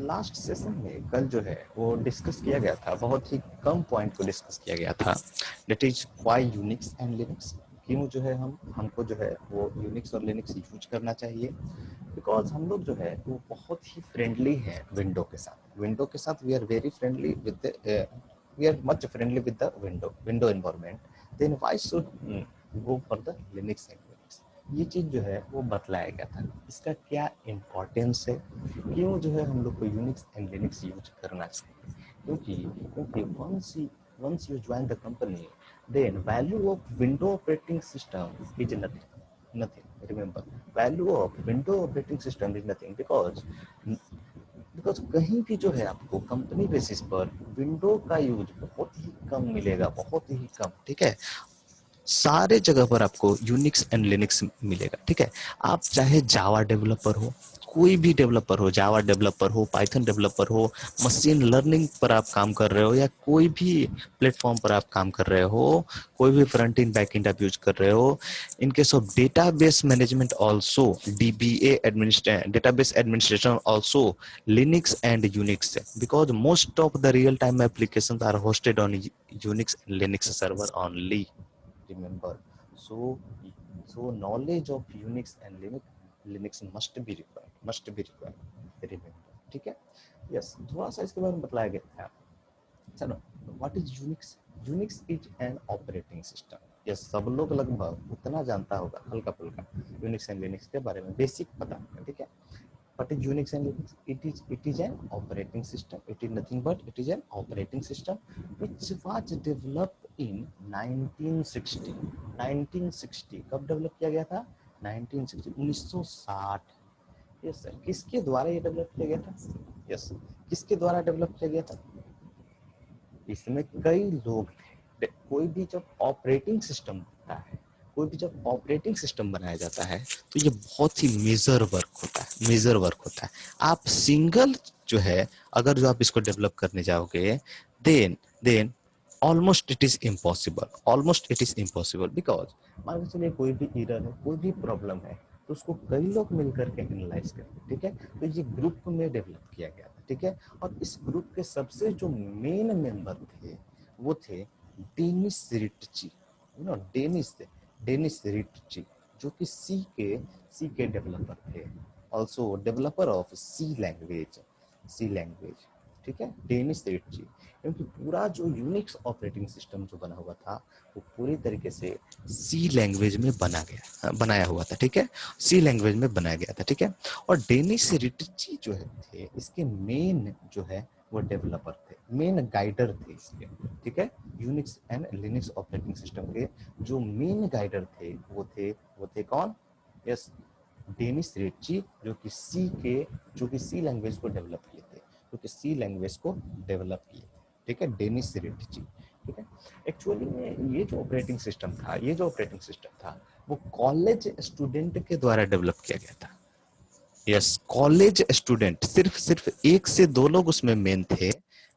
Last session में कल जो है वो डिस्कस किया गया था, बहुत ही कम पॉइंट को डिस्कस किया गया था, that is why Unix and Linux. क्यों जो है हमको जो है वो यूनिक्स और लिनक्स यूज करना चाहिए, बिकॉज हम लोग जो है वो बहुत ही फ्रेंडली है विंडो के साथ we are very friendly with we are much friendly with the window environment, then why should go for the Linux and Linux. ये चीज जो है वो बतलाया गया था, इसका क्या इम्पोर्टेंस है, क्यों जो है हम लोग को यूनिक्स एंड लिनक्स यूज करना चाहिए। क्योंकि once you join the company, then value of window operating system is nothing. Remember, value of window operating system is nothing because कहीं भी जो है आपको कंपनी बेसिस पर विंडो का यूज बहुत ही कम मिलेगा, बहुत ही कम। ठीक है, सारे जगह पर आपको यूनिक्स एंड लिनक्स मिलेगा। ठीक है, आप चाहे जावा डेवलपर हो, कोई भी डेवलपर हो, जावा डेवलपर हो, पाइथन डेवलपर हो, मशीन लर्निंग पर आप काम कर रहे हो, या कोई भी प्लेटफॉर्म पर आप काम कर रहे हो, कोई भी फ्रंट एंड बैक एंड आप यूज कर रहे हो, in case of database management also, DBA database administration also Linux and Unix, because most of the real time applications are hosted on Unix and Linux server only. Remember, so knowledge of Unix and Linux must be required, remember। ठीक है, yes, थोड़ा सा इसके बारे में बताया गया था। चलो, what is Unix? Unix is an operating system. Yes, सब लोग लगभग उतना जानता होगा, हल्का फुल्का यूनिक्स एंड लिनक्स के बारे में बेसिक पता है। ठीक है, what is Unix and Linux? It is an operating system. It is nothing but it is an operating system which was developed in 1960। 1960 कब डेवलप किया गया था? 1960, 1960। यस सर, किसके द्वारा ये डेवलप किया गया था? यस, किसके द्वारा डेवलप किया गया था? इसमें कई लोग थे। कोई भी जब ऑपरेटिंग सिस्टम होता है, कोई भी जब ऑपरेटिंग सिस्टम बनाया जाता है, तो ये बहुत ही मेजर वर्क होता है, मेजर वर्क होता है। आप सिंगल जो है, अगर जो आप इसको डेवलप करने जाओगे, then almost it is impossible because मान के चलिए कोई भी एरर है, कोई भी प्रॉब्लम है, तो उसको कई लोग मिलकर के एनालाइज करते। ठीक है, तो ये ग्रुप में डेवलप किया गया था। ठीक है, और इस ग्रुप के सबसे जो मेन मेंबर थे वो थे डेनिस रिटची। डेनिस रिटची, जो कि सी के डेवलपर थे, also developer of C language. ठीक है, डेनिस रिटची। क्योंकि पूरा जो यूनिक्स ऑपरेटिंग सिस्टम जो बना हुआ था वो पूरी तरीके से सी लैंग्वेज में बनाया हुआ था। ठीक है, सी लैंग्वेज में बनाया गया था। ठीक है, और डेनिस रिटची जो है थे, इसके मेन जो है वो डेवलपर थे, मेन गाइडर थे इसके। ठीक है, Unix and Linux operating system के जो मेन गाइडर थे वो थे कौन? यस, डेनिस रिटची, जो कि सी लैंग्वेज को डेवलप किए थे, ठीक है, डेनिस रिटची। ठीक है, एक्चुअली में ये जो ऑपरेटिंग सिस्टम था वो कॉलेज स्टूडेंट के द्वारा डेवलप किया गया था। यस, कॉलेज स्टूडेंट, सिर्फ एक से दो लोग उसमें मेन थे,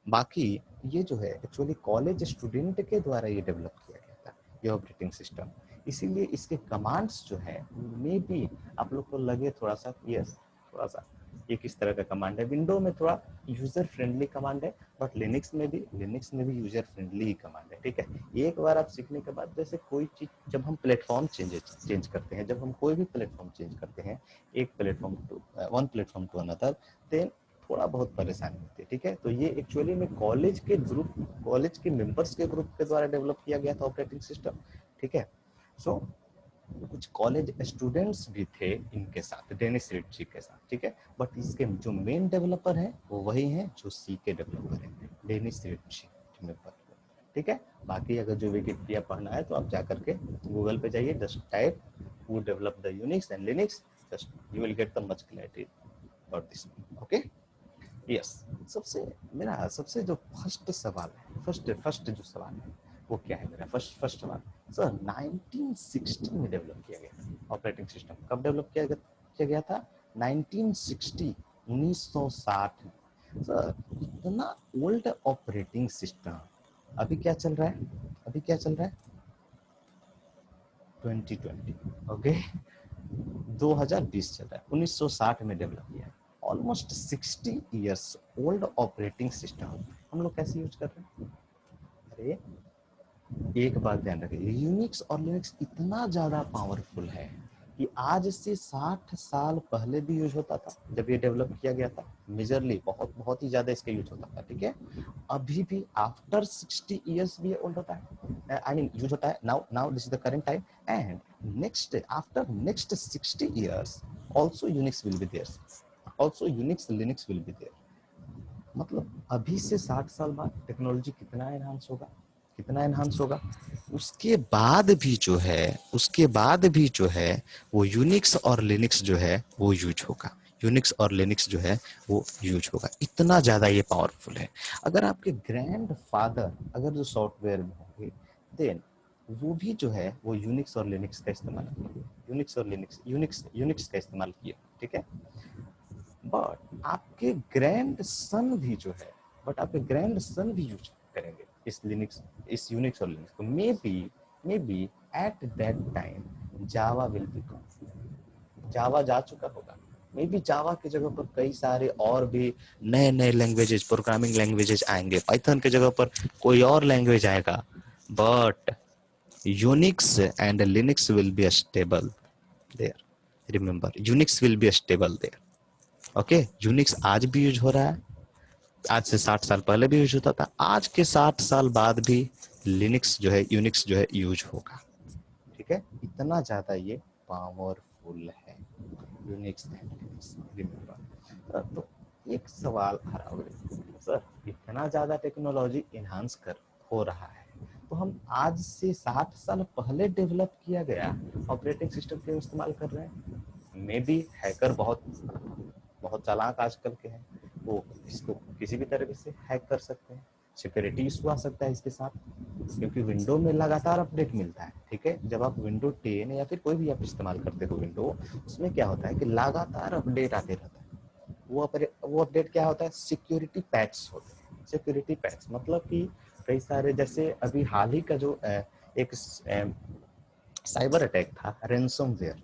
बाकी ये जो है एक्चुअली कॉलेज स्टूडेंट के द्वारा ये डेवलप किया गया था, ये ऑपरेटिंग सिस्टम। इसीलिए इसके कमांड्स जो है मे भी आप लोग को लगे थोड़ा सा, यस, थोड़ा सा ये किस तरह का कमांड है, विंडो में थोड़ा यूजर फ्रेंडली कमांड है, बट लिनक्स में भी यूजर फ्रेंडली ही कमांड है। ठीक है, एक बार आप सीखने के बाद, जैसे कोई चीज जब हम प्लेटफॉर्म चेंज करते हैं, जब हम कोई भी प्लेटफॉर्म चेंज करते हैं, एक platform to one platform to another, then थोड़ा बहुत परेशानी होती है। ठीक है, तो ये एक्चुअली में कॉलेज के मेंबर्स के ग्रुप के द्वारा डेवलप किया गया था ऑपरेटिंग सिस्टम। ठीक है, सो कुछ कॉलेज स्टूडेंट्स भी थे इनके साथ, डेनिस रिटची के साथ। ठीक है, बट इसके जो मेन डेवलपर हैं वो वही हैं जो सी के डेवलपर हैं, डेनिस रिटची डेवलपर। ठीक है, बाकी अगर जो विकिपीडिया पढ़ना है तो आप जाकर के गूगल पे जाइए, just type who develop the Unix and Linux, just you will get the much clarity about this. Okay, yes, सबसे जो फर्स्ट सवाल है, फर्स्ट जो सवाल है वो क्या है मेरा? फर्स्ट सवाल सर, 1960 में डेवलप किया गया ऑपरेटिंग सिस्टम। कब डेवलप किया गया था? 1960, 1960 में। सर, इतना ओल्ड ऑपरेटिंग सिस्टम अभी क्या चल रहा है? 2020, ओके, 2020 चल रहा है, 1960 में डेवलप किया है। Almost 60 years old operating system हम लोग कैसे यूज कर रहे हैं? अरे एक बात ध्यान रखिए, यूनिक्स और लिनक्स इतना ज्यादा पावरफुल है कि आज से 60 साल पहले भी यूज होता था जब ये डेवलप किया गया था। मेजरली बहुत बहुत ही ज्यादा इसका यूज होता था, ठीक है। अभी भी आफ्टर 60 इयर्स भी ओल्ड होता है, आई मीन यूज होता है। Now now this is the current time and next after next 60 years also Unix will be there, also Unix Linux will be there. मतलब अभी से 60 साल बाद टेक्नोलॉजी कितना एनहांस होगा, कितना एनहांस होगा। उसके बाद भी जो है, उसके बाद भी जो है वो यूनिक्स और लिनक्स जो है वो यूज होगा, यूनिक्स और लिनक्स जो है वो यूज होगा। इतना ज्यादा ये पावरफुल है। अगर आपके ग्रैंड फादर अगर जो सॉफ्टवेयर में होंगे देन वो भी जो है वो यूनिक्स और लिनक्स का इस्तेमाल किए, यूनिक्स और लिनक्स यूनिक्स यूनिक्स का इस्तेमाल किए, ठीक है। बट आपके ग्रैंड सन भी जो है, बट आपके ग्रैंड सन भी यूज करेंगे इस लिनक्स, इस यूनिक्स और लिनक्स को। May be at that time Java will be gone, Java जा चुका होगा। मे बी जावा की जगह पर कई सारे और भी नए नए लैंग्वेजेस, प्रोग्रामिंग लैंग्वेजेस आएंगे, पाइथन की जगह पर कोई और लैंग्वेज आएगा, but Unix and Linux will be stable there. Remember, Unix will be stable there. Okay, Unix आज भी यूज हो रहा है, आज से 60 साल पहले भी यूज होता था, आज के 60 साल बाद भी लिनक्स जो है, यूनिक्स जो है यूज होगा, ठीक है। इतना ज्यादा ये पावरफुल है यूनिक्स एंड लिनक्स, रिमेंबर। तो एक सवाल खड़ा हो गया, सर इतना ज्यादा टेक्नोलॉजी इनहांस कर हो रहा है तो हम आज से 60 साल पहले डेवलप किया गया ऑपरेटिंग सिस्टम क्यों इस्तेमाल कर रहे हैं? मे बी हैकर बहुत बहुत चालाक आजकल के हैं, वो इसको किसी भी तरीके से हैक कर सकते हैं, सिक्योरिटी इशू आ सकता है इसके साथ, क्योंकि विंडो में लगातार अपडेट मिलता है, ठीक है। जब आप विंडो 10 या फिर कोई भी आप इस्तेमाल करते हो विंडो, उसमें क्या होता है कि लगातार अपडेट आते रहता है। वो अपडेट क्या होता है? सिक्योरिटी पैच होते हैं। सिक्योरिटी पैच मतलब कि कई सारे, जैसे अभी हाल ही का जो एक साइबर अटैक था, रैनसमवेयर,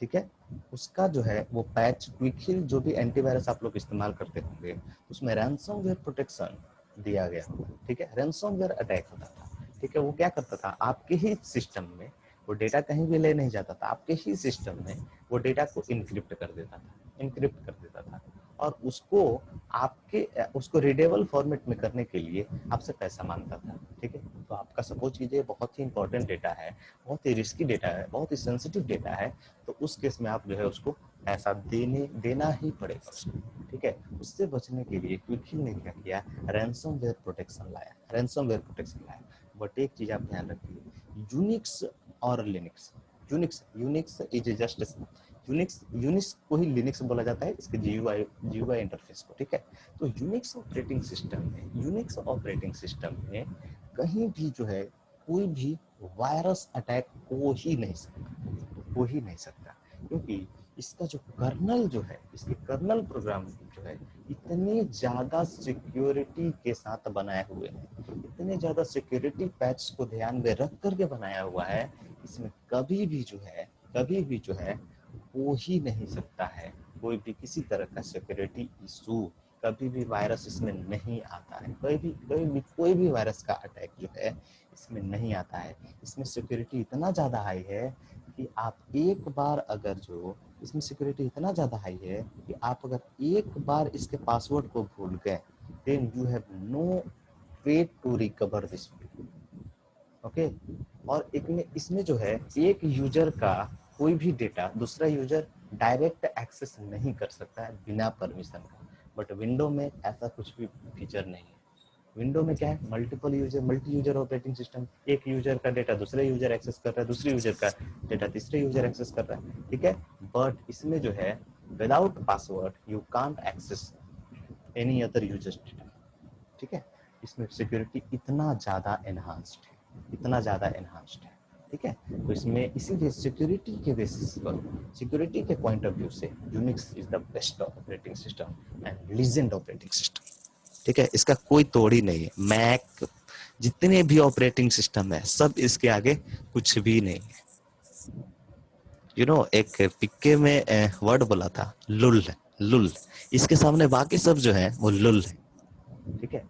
ठीक है, उसका जो है वो पैच क्विकहिल, जो भी एंटीवायरस आप लोग इस्तेमाल करते होंगे, उसमें रैनसमवेयर प्रोटेक्शन दिया गया होगा, ठीक है। रैनसमवेयर अटैक होता था, ठीक है। वो क्या करता था, आपके ही सिस्टम में वो डेटा कहीं भी ले नहीं जाता था, आपके ही सिस्टम में वो डेटा को इनक्रिप्ट कर देता था, इनक्रिप्ट कर देता था, और उसको रीडेबल फॉर्मेट में करने के लिए आपसे पैसा मांगता था, ठीक है। तो आपका सपोज कीजिए बहुत ही इंपॉर्टेंट डेटा है, बहुत ही रिस्की डेटा है, बहुत ही सेंसिटिव डेटा है, तो उस केस में आप जो है उसको पैसा देना ही पड़ेगा उसको, ठीक है। उससे बचने के लिए क्विकहिल ने क्या किया, रैनसमवेयर प्रोटेक्शन लाया, रैनसमवेयर प्रोटेक्शन लाया। बट एक चीज आप ध्यान रखिए, यूनिक्स और Linux, Unix Unix is just Unix, Unix को ही लिनक्स बोला जाता है, इसके जीयूआई इंटरफेस को, ठीक है। तो यूनिक्स ऑपरेटिंग सिस्टम में, यूनिक्स ऑपरेटिंग सिस्टम में कहीं भी जो है कोई भी वायरस अटैक हो ही नहीं सकता, हो ही नहीं सकता, क्योंकि इसका जो कर्नल जो है, इसके कर्नल प्रोग्राम जो है इतने ज्यादा सिक्योरिटी के साथ बनाए हुए हैं, इतने ज्यादा सिक्योरिटी पैच को ध्यान में रख करके बनाया हुआ है, इसमें कभी भी जो है हो ही नहीं सकता है कोई भी किसी तरह का सिक्योरिटी इशू, कभी भी वायरस इसमें नहीं आता है, कोई भी वायरस का अटैक जो है इसमें नहीं आता है। इसमें सिक्योरिटी इतना ज्यादा हाई है कि आप एक बार अगर जो इसमें सिक्योरिटी इतना ज्यादा हाई है कि आप अगर एक बार इसके पासवर्ड को भूल गए, then you have no way to recover this, okay. और इसमें जो है एक यूजर का कोई भी डेटा दूसरा यूजर डायरेक्ट एक्सेस नहीं कर सकता है बिना परमिशन का, बट विंडो में ऐसा कुछ भी फीचर नहीं है। विंडो में क्या है, मल्टी यूजर ऑपरेटिंग सिस्टम, एक यूजर का डेटा दूसरे यूजर एक्सेस कर रहा है, दूसरे यूजर का डेटा तीसरे यूजर एक्सेस कर रहा है, ठीक है। बट इसमें जो है without password you can't access any other users data, ठीक है। इसमें सिक्योरिटी इतना ज्यादा एनहांस्ड है, इतना ज्यादा एनहांस्ड है, ठीक है। तो इसमें इसीलिए सिक्योरिटी के बेसिस पर, सिक्योरिटी के पॉइंट ऑफ व्यू से Unix is the best operating system and legend operating system, ठीक है। इसका कोई तोड़ ही नहीं है। मैक जितने भी ऑपरेटिंग सिस्टम है सब इसके आगे कुछ भी नहीं है। एक पिक्के में वर्ड बोला था, लुल, लुल, इसके सामने बाकी सब जो है वो लुल है, ठीक है।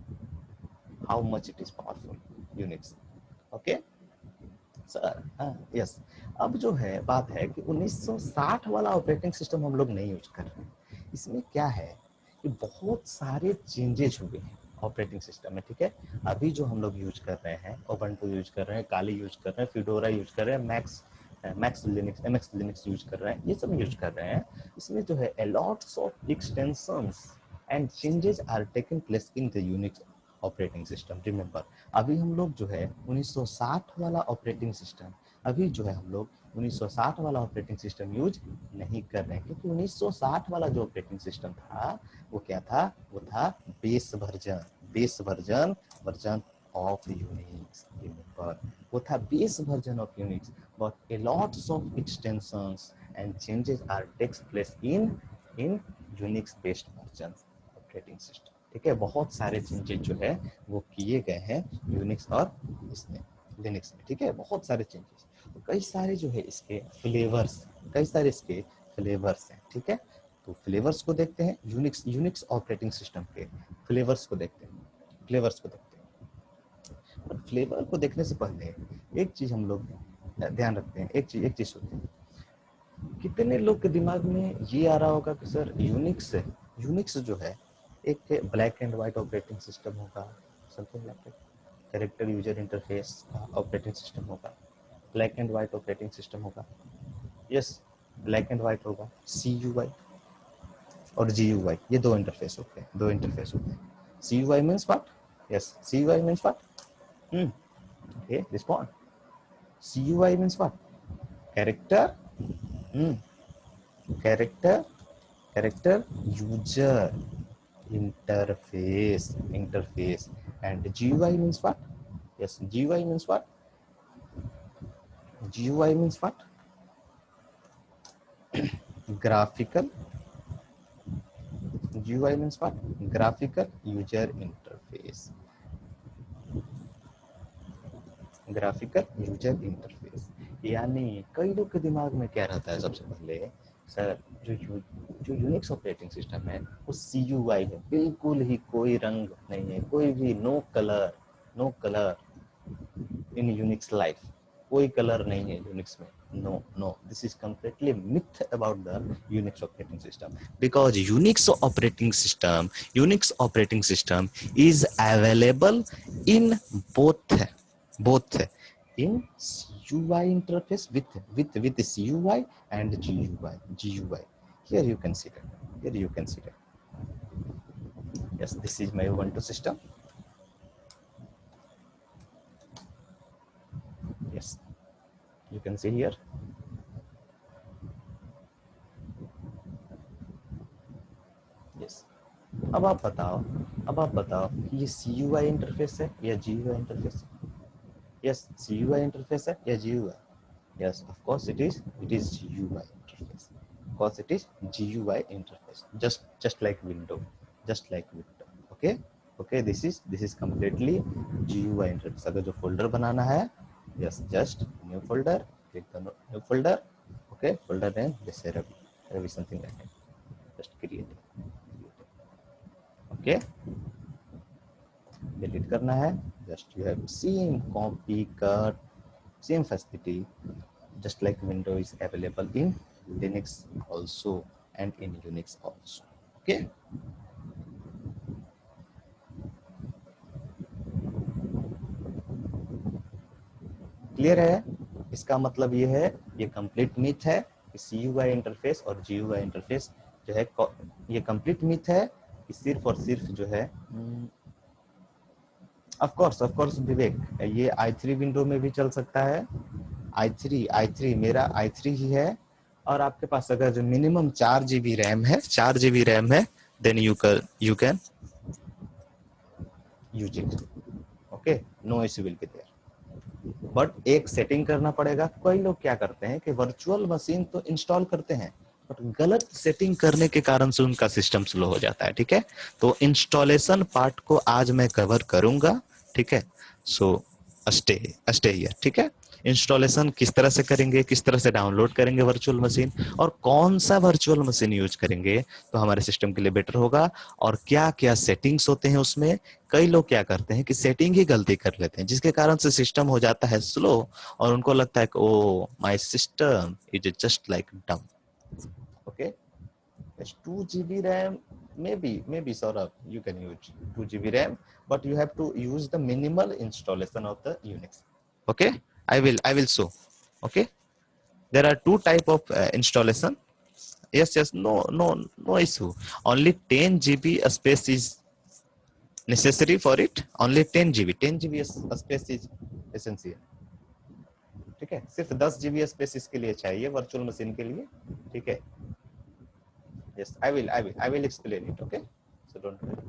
How much it is powerful Unix, okay sir, हाँ यस। अब जो है बात है कि 1960 वाला ऑपरेटिंग सिस्टम हम लोग नहीं यूज कर रहे हैं। इसमें क्या है कि बहुत सारे चेंजेस हुए हैं ऑपरेटिंग सिस्टम में, ठीक है। अभी जो हम लोग यूज कर रहे हैं, ओबंटू यूज कर रहे हैं, काली यूज कर रहे हैं, फिडोरा यूज कर रहे हैं, max Linux, MX Linux use कर रहे हैं, ये सब यूज कर रहे हैं। इसमें जो है lots of extensions and changes are taken place in the Unix operating system. Remember, अभी हम लोग जो है 1960 वाला ऑपरेटिंग सिस्टम, अभी जो है हम लोग 1960 वाला ऑपरेटिंग सिस्टम यूज नहीं कर रहे हैं, क्योंकि 1960 वाला जो ऑपरेटिंग सिस्टम था वो क्या था, वो था base version version of Unix. Remember, वो था base version of Unix, but a lots of extensions and changes are takes place in Unix based version operating system, ठीक है। बहुत सारे चेंजेस जो है वो किए गए हैं यूनिक्स और इसमें लिनक्स में, ठीक है। बहुत सारे चेंजेस, कई सारे जो है इसके फ्लेवर्स, कई सारे इसके फ्लेवर्स हैं, ठीक है। तो फ्लेवर्स को देखते हैं, यूनिक्स ऑपरेटिंग सिस्टम के फ्लेवर्स को देखते हैं, फ्लेवर्स को देखते हैं। पर फ्लेवर को देखने से पहले एक चीज हम लोग ध्यान रखते हैं, एक चीज सोचते हैं। कितने लोग के दिमाग में ये आ रहा होगा कि सर यूनिक्स जो है एक black and white operating system होगा, something like that, character user interface का ऑपरेटिंग सिस्टम होगा, black and white operating system होगा। यस, ब्लैक एंड व्हाइट होगा, CUI और GUI, ये दो इंटरफेस होते हैं, CUI means what? Yes, CUI means what? Okay, respond. CUI means what? Character, character user interface, and GUI means what? Yes, GUI means what? Graphical. GUI means what? Graphical user interface. यानी कई लोग के दिमाग में क्या रहता है, सबसे पहले सर जो यूनिक्स ऑपरेटिंग सिस्टम है वो CUI है, बिल्कुल ही कोई रंग नहीं है, कोई भी no colour in Unix life, कोई कलर नहीं है यूनिक्स में। No, this is completely myth about the Unix operating system, because Unix operating system is available in both in CUI interface with the CUI and GUI. Here you can see that. Yes, this is my Ubuntu system. Yes, you can see here. Yes. अब आप बताओ ये CUI interface है या GUI interface है? Yes, CUI interface है या GUI? Yes, of course it is GUI interface. Of course it is GUI interface. Just like window. Okay, this is completely GUI interface. अगर जो फोल्डर बनाना है, yes, just new folder, click the new folder. Okay, folder name जैसे Ravi something like that. Just create. Okay, delete करना है, just you have same copy cut, same facility, just like window is available in Linux also and in Unix also. Okay, clear है? इसका मतलब ये है, ये complete myth है कि CUI इंटरफेस और GUI इंटरफेस जो है, ये कंप्लीट मिथ है कि सिर्फ और सिर्फ जो है, ऑफ कोर्स विवेक, ये i3 विंडो में भी चल सकता है। i3 मेरा i3 ही है, और आपके पास अगर जो मिनिमम 4 GB रैम है, then you can use it. Okay, no issue will be there, but एक सेटिंग करना पड़ेगा। कई लोग क्या करते हैं कि वर्चुअल मशीन तो इंस्टॉल करते हैं, बट गलत सेटिंग करने के कारण से उनका सिस्टम स्लो हो जाता है, ठीक है। तो इंस्टॉलेशन पार्ट को आज मैं कवर करूंगा, ठीक है। सो स्टे हियर, ठीक है। इंस्टॉलेशन किस तरह से करेंगे, किस तरह से डाउनलोड करेंगे वर्चुअल मशीन, और कौन सा वर्चुअल मशीन यूज करेंगे तो हमारे सिस्टम के लिए बेटर होगा, और क्या क्या सेटिंग्स होते हैं उसमें। कई लोग क्या करते हैं कि सेटिंग ही गलती कर लेते हैं, जिसके कारण से सिस्टम हो जाता है स्लो, और उनको लगता है कि oh my system is just like डम। Okay, 2 GB RAM, maybe Saurabh, you can use 2 GB RAM, but you have to use the minimal installation of the Unix. Okay, I will show. Okay, there are two type of installation. Yes, no issue. Only 10 GB space is necessary for it. Only 10 GB space is essential. ठीक है, सिर्फ 10 GB space इसके लिए चाहिए virtual machine के लिए। ठीक है, yes, I will explain it. Okay, so don't worry,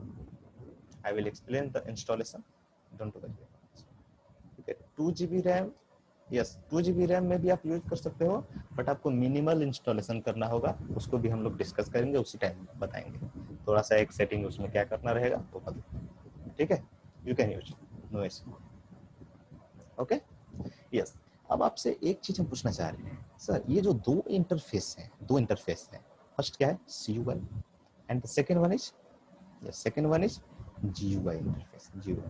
I will explain the installation, don't worry. ठीक है, 2 GB RAM, yes 2 GB RAM में भी आप यूज कर सकते हो, बट आपको मिनिमल इंस्टॉलेशन करना होगा, उसको भी हम लोग डिस्कस करेंगे, उसी टाइम बताएंगे। थोड़ा सा एक सेटिंग उसमें क्या करना रहेगा वो बता, ठीक है, you can use, no issue. Okay, yes. अब आपसे एक चीज हम पूछना चाह रहे हैं सर, ये जो दो इंटरफेस हैं, फर्स्ट क्या है CUI and the second one is GUI interface, GUI।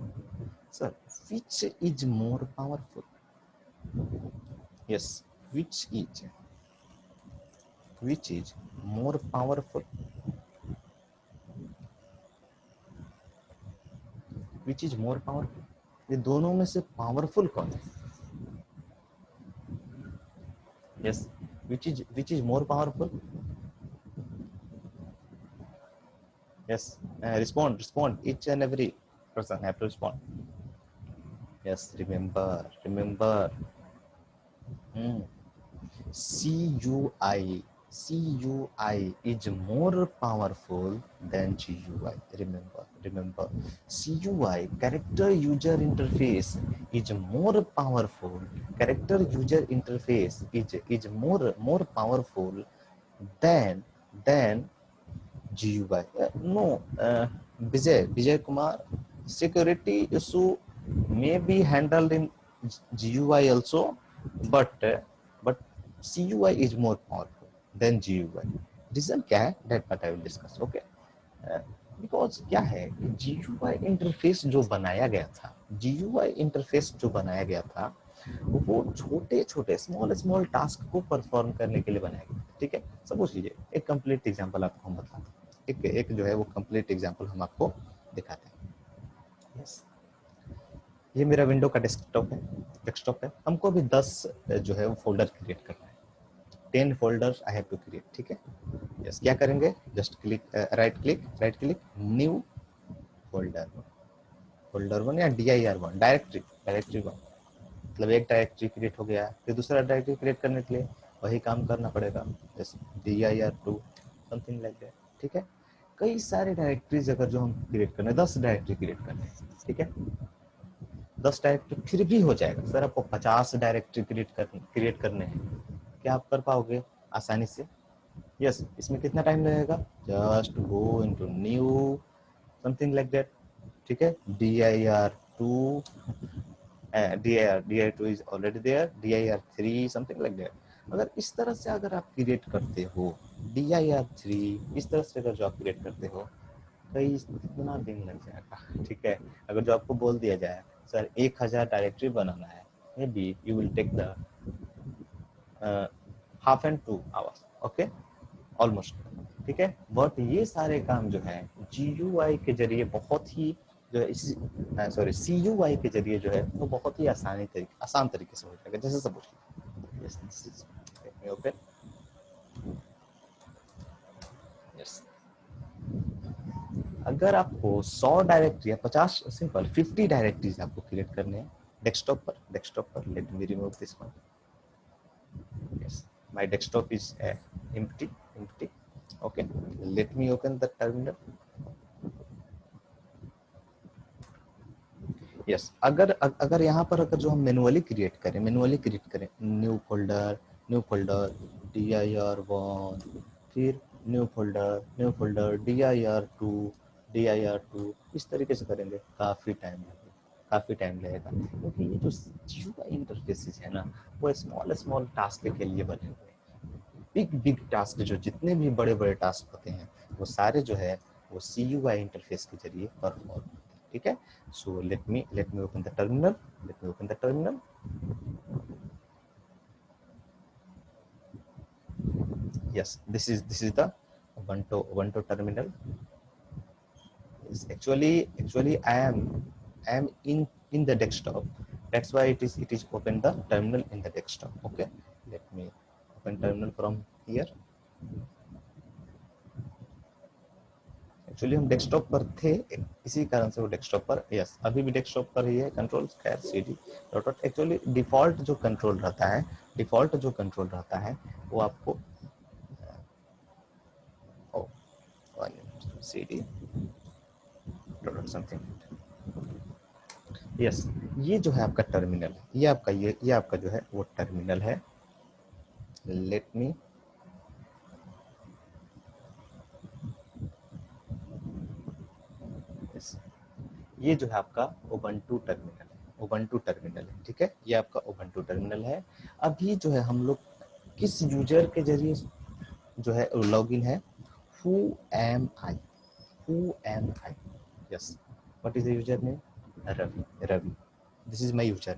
Sir, which is more powerful? Yes, which is more powerful? Which is more powerful? ये दोनों में से पावरफुल कौन है? Yes, which is more powerful? Yes, respond. Each and every person have to respond. Yes, remember. CUI is more powerful than GUI. Remember. CUI, character user interface, is more powerful. Character user interface is more powerful than GUI. No, Vijay Kumar, security issue may be handled in GUI also, but CUI is more powerful than GUI. Reason क्या है? That part I will discuss. Okay. Because क्या है कि GUI interface जो बनाया गया था, वो छोटे स्मॉल टास्क को परफॉर्म करने के लिए बनाया गया। ठीक है, सपोज कीजिए एक कंप्लीट एग्जांपल आपको हम बताते हैं, एक जो है वो कंप्लीट एग्जांपल हम आपको दिखाते हैं। यस, ये मेरा विंडो का डेस्कटॉप है। हमको अभी 10 जो है वो फोल्डर क्रिएट करना है, 10 folders I have to create. ठीक है, यस, क्या करेंगे, just right click new folder 1 या dir1 डायरेक्टरी 1, मतलब एक डायरेक्टरी क्रिएट हो गया, फिर दूसरा डायरेक्टरी क्रिएट करने के लिए वही काम करना पड़ेगा, जैसे dir2 समथिंग लाइक दैट। ठीक है, कई सारे डायरेक्टरीज अगर जो हम क्रिएट करने 10 डायरेक्टरी क्रिएट करने हैं, ठीक है, 10 डायरेक्टरी फिर भी हो जाएगा। सर आपको 50 डायरेक्टरी क्रिएट करने हैं, क्या आप कर पाओगे आसानी से? यस, इसमें कितना टाइम लगेगा? Just go into new something like that. ठीक है, dir2 dir2 is already there, dir3 something like that। अगर इस तरह से अगर आप क्रिएट करते हो dir3, इस तरह से अगर जो आप क्रिएट करते हो, कई कितना दिन लग जाएगा। ठीक है, अगर जो आपको बोल दिया जाए सर 1000 डायरेक्टरी बनाना है, maybe you will take the half and 2 hours. Okay, almost. ठीक है, बट ये सारे काम जो है GUI के जरिए बहुत ही जो है CUI के जरिए जो है वो बहुत ही आसान तरीके से हो जाएगा। जैसे सपोज ओपन, यस, अगर आपको 100 डायरेक्टरी या 50 सिंपल 50 डायरेक्टरीज आपको क्रिएट करने हैं डेस्कटॉप पर, let me remove this one. Yes, my desktop is empty। Okay, let me open the terminal। Yes, अगर यहाँ पर अगर जो हम मैनुअली क्रिएट करें न्यू फोल्डर dir1, फिर न्यू फोल्डर dir2, इस तरीके से करेंगे, काफी टाइम लगेगा। काफी टाइम लगेगा, क्योंकि ये जो GUI इंटरफेसेस है ना, वो स्मॉल स्मॉल टास्क के लिए बने हुए हैं। बिग बिग टास्क, जो जितने भी बड़े बड़े टास्क होते हैं, वो सारे जो है वो CUI इंटरफेस के जरिए परफॉर्म होते हैं। ठीक है, so let me open the terminal, let me open the terminal. Yes, this is the Ubuntu terminal. Yes, actually I am in the desktop. That's why it is open the terminal in the desktop. Okay, let me open terminal from here. Actually हम desktop पर थे, इसी कारण से वो desktop पर, yes अभी भी डेस्कटॉप पर ही है। कंट्रोल खैर CD डॉट, एक्चुअली डिफॉल्ट जो कंट्रोल रहता है, वो आपको CD डॉट समथिंग, यस ये जो है आपका टर्मिनल है, ये आपका जो है वो टर्मिनल है। लेट मी ये जो है आपका उबंटू टर्मिनल है, ठीक है, ये आपका उबंटू टर्मिनल है। अभी जो है हम लोग किस यूजर के जरिए जो है लॉगिन है, who am I, yes what is the user name, Ravi, this is my user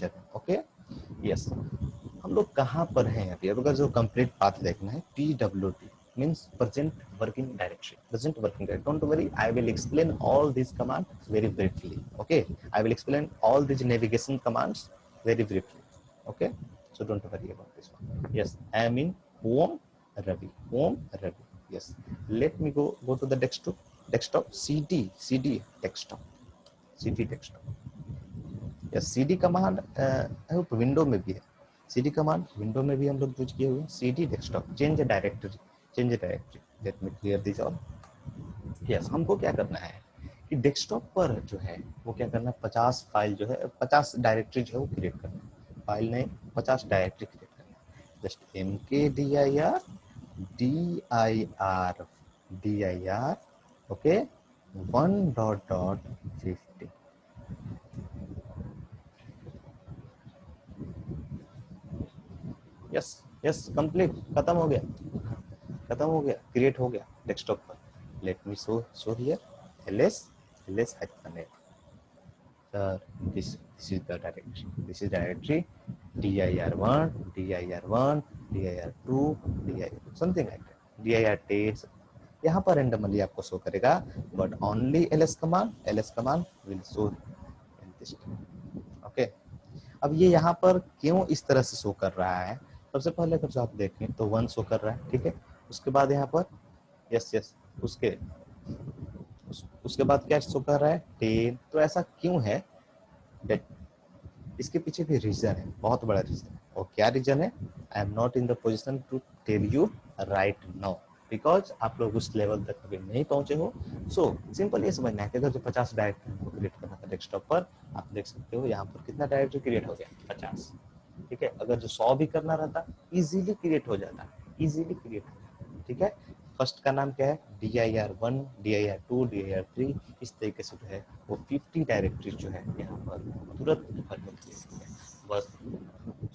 name, okay yes. हम लोग कहाँ पर हैं अभी, अगर जो कंप्लीट पाथ देखना है, PWD means present working directory, don't worry, I will explain all these commands very briefly, okay, I will explain all these navigation commands very briefly, okay, so don't worry about this one. Yes, I am in home Ravi, yes, let me go to the desktop, CD desktop, yes CD command window में भी है, CD command window में भी हम लोग use किए हुए हैं। CD desktop, change directory, let me clear this all. Yes, हमको क्या करना है कि डेस्कटॉप पर जो है वो क्या करना है, 50 फाइल जो है, 50 डायरेक्टरी जो है वो क्रिएट करना है, फाइल नहीं 50 डायरेक्टरी क्रिएट करना है। Just mkdir okay 1.50, yes complete, खत्म हो गया, क्रिएट हो गया डेस्कटॉप पर। Let me show here ls -n, sir this is the directory dir1 dir2 dir something like that, dir10, यहाँ पर रेंडमली आपको शो करेगा, but only ls command will show in this, okay. अब ये यहाँ पर क्यों इस तरह से शो कर रहा है, सबसे पहले अगर जो आप देखें तो 1 शो कर रहा है, ठीक है, उसके बाद यहाँ पर यस उसके बाद क्या शो कर रहा है 10, तो ऐसा क्यों है, इसके पीछे भी रीजन है, बहुत बड़ा रीजन है। और क्या रीजन है, I am not in the position to tell you right now, because आप लोग उस लेवल तक कभी नहीं पहुंचे हो। सो सिंपल ये समझना है कि अगर जो 50 डायरेक्टरी को क्रिएट करना था डेस्कटॉप पर, आप देख सकते हो यहाँ पर कितना डायरेक्टरी क्रिएट हो गया, 50, ठीक है। अगर जो 100 भी करना रहता, इजीली क्रिएट हो जाता, ठीक है। फर्स्ट का नाम क्या है, dir1 dir2 dir3, इस तरीके से जो है वो 50 डायरेक्टरी जो है यहाँ पर तुरंत भर होती है, बस।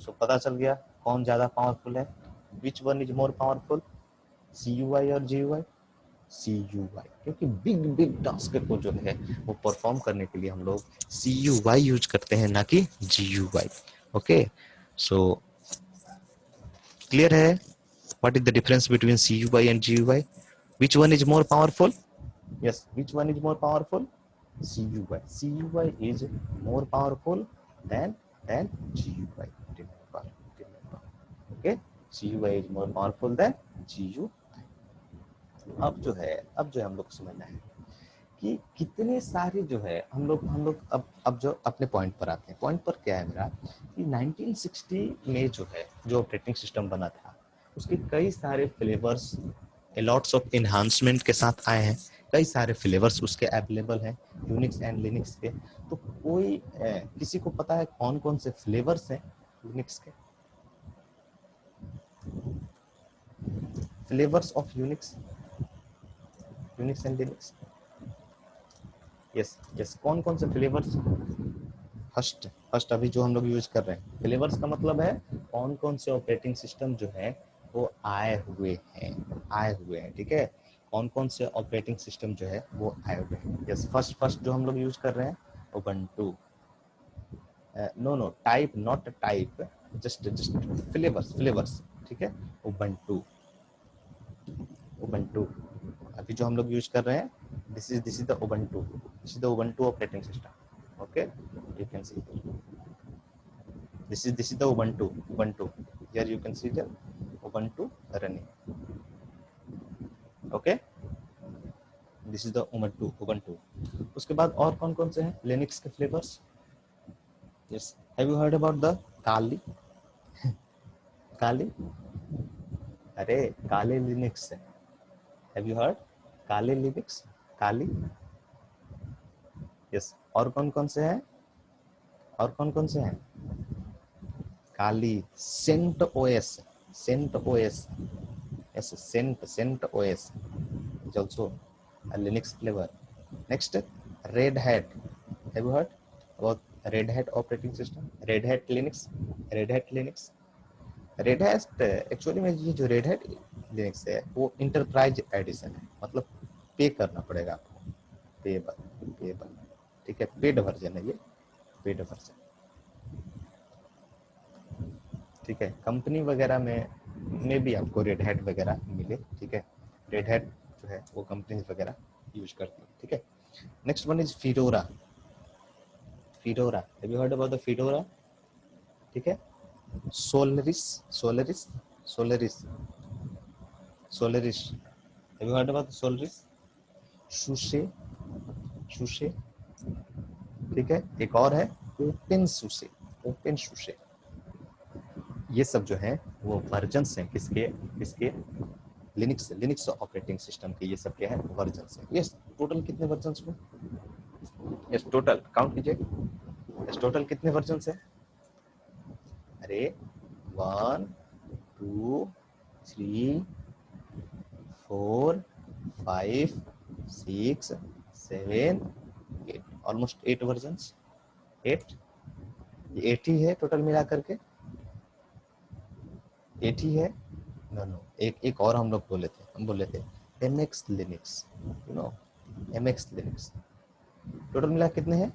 सो पता चल गया कौन ज्यादा पावरफुल है, which one is more powerful, CUI और GUI, CUI, क्योंकि बिग बिग टास्क को जो है वो परफॉर्म करने के लिए हम लोग CUI यूज करते हैं, ना कि GUI, ओके। सो क्लियर है, what is the difference between CUI and GUI, which one is more powerful, yes, which one is more powerful, CUI is more powerful than GUI, remember, okay, CUI is more powerful than GUI। अब जो है हम लोग को समझना है कि कितने सारे जो है हम लोग अब जो अपने पॉइंट पर आते हैं। पॉइंट पर क्या है मेरा कि 1960 में जो है जो ऑपरेटिंग सिस्टम बना था, उसके कई सारे फ्लेवर्स, लॉट्स ऑफ एनहांसमेंट के साथ आए हैं, कई सारे फ्लेवर्स उसके अवेलेबल हैं यूनिक्स एंड लिनक्स के। तो कोई किसी को पता है कौन कौन से फ्लेवर्स हैं यूनिक्स के, flavours of Unix and Linux, yes yes, कौन कौन से फ्लेवर्स? फर्स्ट फर्स्ट अभी जो हम लोग यूज कर रहे हैं, फ्लेवर्स का मतलब है कौन कौन से ऑपरेटिंग सिस्टम जो है वो आए हुए हैं, ठीक है। कौन कौन से ऑपरेटिंग सिस्टम जो है वो आए हुए हैं। यस, फर्स्ट फर्स्ट जो हम लोग यूज कर रहे हैं Ubuntu, no no type not type, just just flavours flavours, ठीक है। उबंटू उबंटू अभी जो हम लोग यूज कर रहे हैं, this is the Ubuntu, this is the Ubuntu operating system, okay. You can C this is the ubuntu, here you can see the ubuntu running, okay, this is the ubuntu। उसके बाद और कौन कौन से हैं लिनक्स के flavours? Yes, have you heard about the Kali? Kali, अरे Kali Linux है, have you heard Kali Linux? Kali, yes. और कौन कौन से हैं? और कौन कौन से हैं? Kali, CentOS, CentOS, yes, CentOS is also a Linux flavor. Next, Red Hat. Have you heard about Red Hat operating system? Red Hat Linux. Red Hat Linux. Red Hat actually में ये जो Red Hat Linux है वो enterprise addition है, मतलब पे करना पड़ेगा आपको, पेबल, ठीक है, पेड वर्जन है ये, पेड वर्जन, ठीक है। कंपनी वगैरह में भी आपको रेड हैट वगैरह मिले, ठीक है। रेड हैट जो है वो कंपनी वगैरह यूज करती है, ठीक है। Next one is Fedora. Fedora, have you heard about the Fedora? ठीक है। Solaris, Solaris, Solaris, Solaris, have you heard about the Solaris? SUSE, SUSE, ठीक है। एक और है ओपन सुशे, ओपन सुशे। ये सब जो है वो वर्जन्स हैं किसके किसके? लिनक्स, लिनक्स ऑपरेटिंग सिस्टम के ये सब क्या है? वर्जन्स हैं। यस, टोटल कितने वर्जन्स हुए? यस, टोटल काउंट कीजिए, यस टोटल कितने वर्जन्स हैं? अरे 1 2 3 4 5 6 7 8, ऑलमोस्ट 8 वर्जन्स, 8, ये 8 ही है टोटल मिला करके, 8 ही है। नो नो, एक और हम लोग बोले थे, हम बोले थे MX Linux, you know, MX Linux. Total मिला कितने हैं?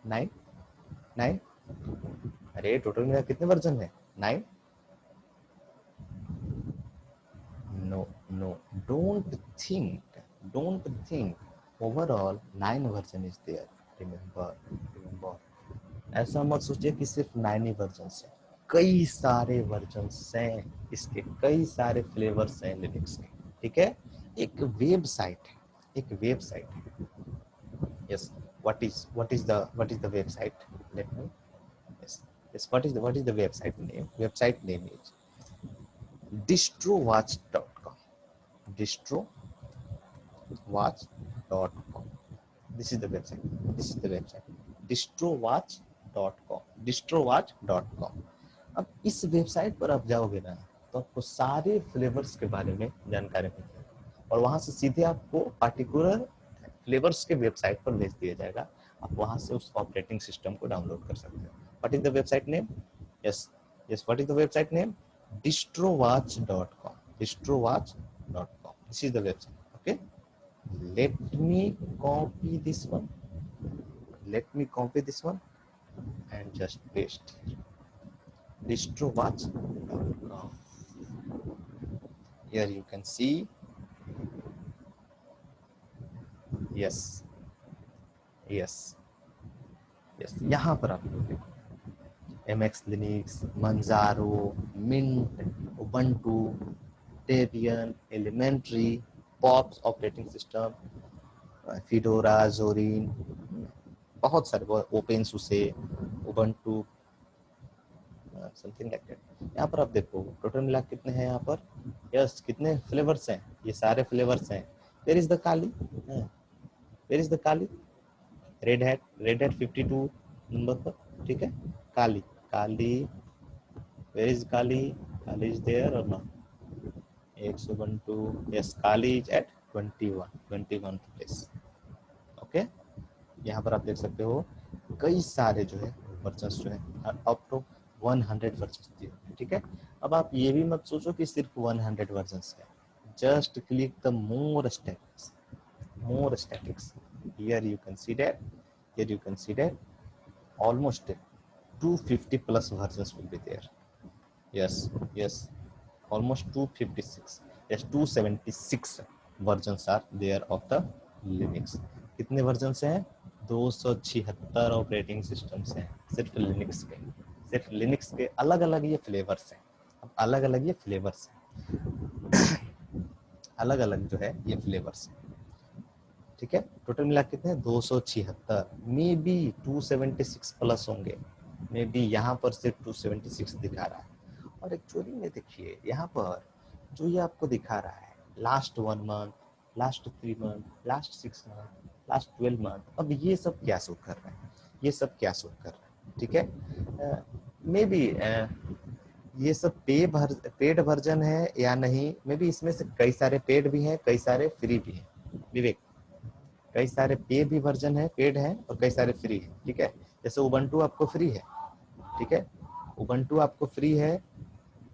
9, 9। अरे टोटल मिला कितने वर्जन है? 9। No no, don't think, don't think, overall 9 version is there, remember, remember. ऐसा मत सोचिए कि सिर्फ 9 ही वर्जन है, कई सारे वर्जन हैं इसके, कई सारे फ्लेवर्स हैं लिनक्स के, ठीक है। एक वेबसाइट है, एक वेबसाइट है। Yes, what is the website? Let me, yes, yes, what is the website name? Website name is distrowatch.com, distrowatch.com, this is the website, this is the website, distrowatch.com, distrowatch.com। अब इस website पर आप जाओगे ना तो आपको सारे फ्लेवर्स के बारे में जानकारी मिल जाएगी और वहां से सीधे आपको पार्टिकुलर फ्लेवर्स के वेबसाइट पर भेज दिया जाएगा, आप वहां से उस ऑपरेटिंग सिस्टम को डाउनलोड कर सकते हो। What is the website name? Yes yes, what is the website name? distrowatch.com, distrowatch.com, this is the website, okay। let me copy this one, let me copy this one and just paste here, distrowatch.com, here you can see, yes yes yes, यहाँ पर आप लोग देखो MX Linux, Manjaro, Mint, Ubuntu, Debian, Elementary, Pops ऑपरेटिंग सिस्टम, Fedora, Zorin, बहुत सारे, open SUSE, Ubuntu, something like that. यहाँ पर आप देखो टोटल मिला कितने हैं यहाँ पर? यस, कितने फ्लेवर्स हैं? ये सारे फ्लेवर्स हैं। Where is the Kali? Where is the Kali? Red Hat, Red Hat 52 number पर, ठीक है। Kali, Kali, where is Kali? Kali is there or not? X Ubuntu, yes, Kali is at 21 place, okay। यहाँ पर आप देख सकते हो कई सारे जो है वर्जन्स जो है अप टू 100 वर्जन्स दिए हुए हैं, ठीक है। अब आप ये भी मत सोचो कि सिर्फ 100 वर्जन्स है, just click the more statics. Here you consider almost 250 plus versions will be there. Yes, almost 256, yes 276 versions are there of the Linux. कितने वर्जन्स हैं? 276 ऑपरेटिंग सिस्टम्स हैं सिर्फ लिनक्स के। सिर्फ लिनक्स के अलग अलग ये फ्लेवर्स हैं। अब अलग अलग ये फ्लेवर्स हैं अलग अलग जो है ये फ्लेवर्स हैं, ठीक है। टोटल मिला कितने हैं? 276, मे बी 276 प्लस होंगे, मे बी यहाँ पर सिर्फ 276 दिखा रहा है। और एक्चुअली में देखिए यहाँ पर जो ये आपको दिखा रहा है last 1 month, last 3 month, last 6 month, last 12 month, अब ये सब क्या शो कर रहा है? ये सब क्या शो कर रहा है? ठीक है, मे बी ये सब पेड वर्जन है या नहीं, मे बी इसमें से कई सारे पेड भी हैं, कई सारे फ्री भी हैं। विवेक, कई सारे पे भी वर्जन है, पेड है, और कई सारे फ्री है, ठीक है। जैसे उबंटू आपको फ्री है, ठीक है, उबंटू आपको फ्री है।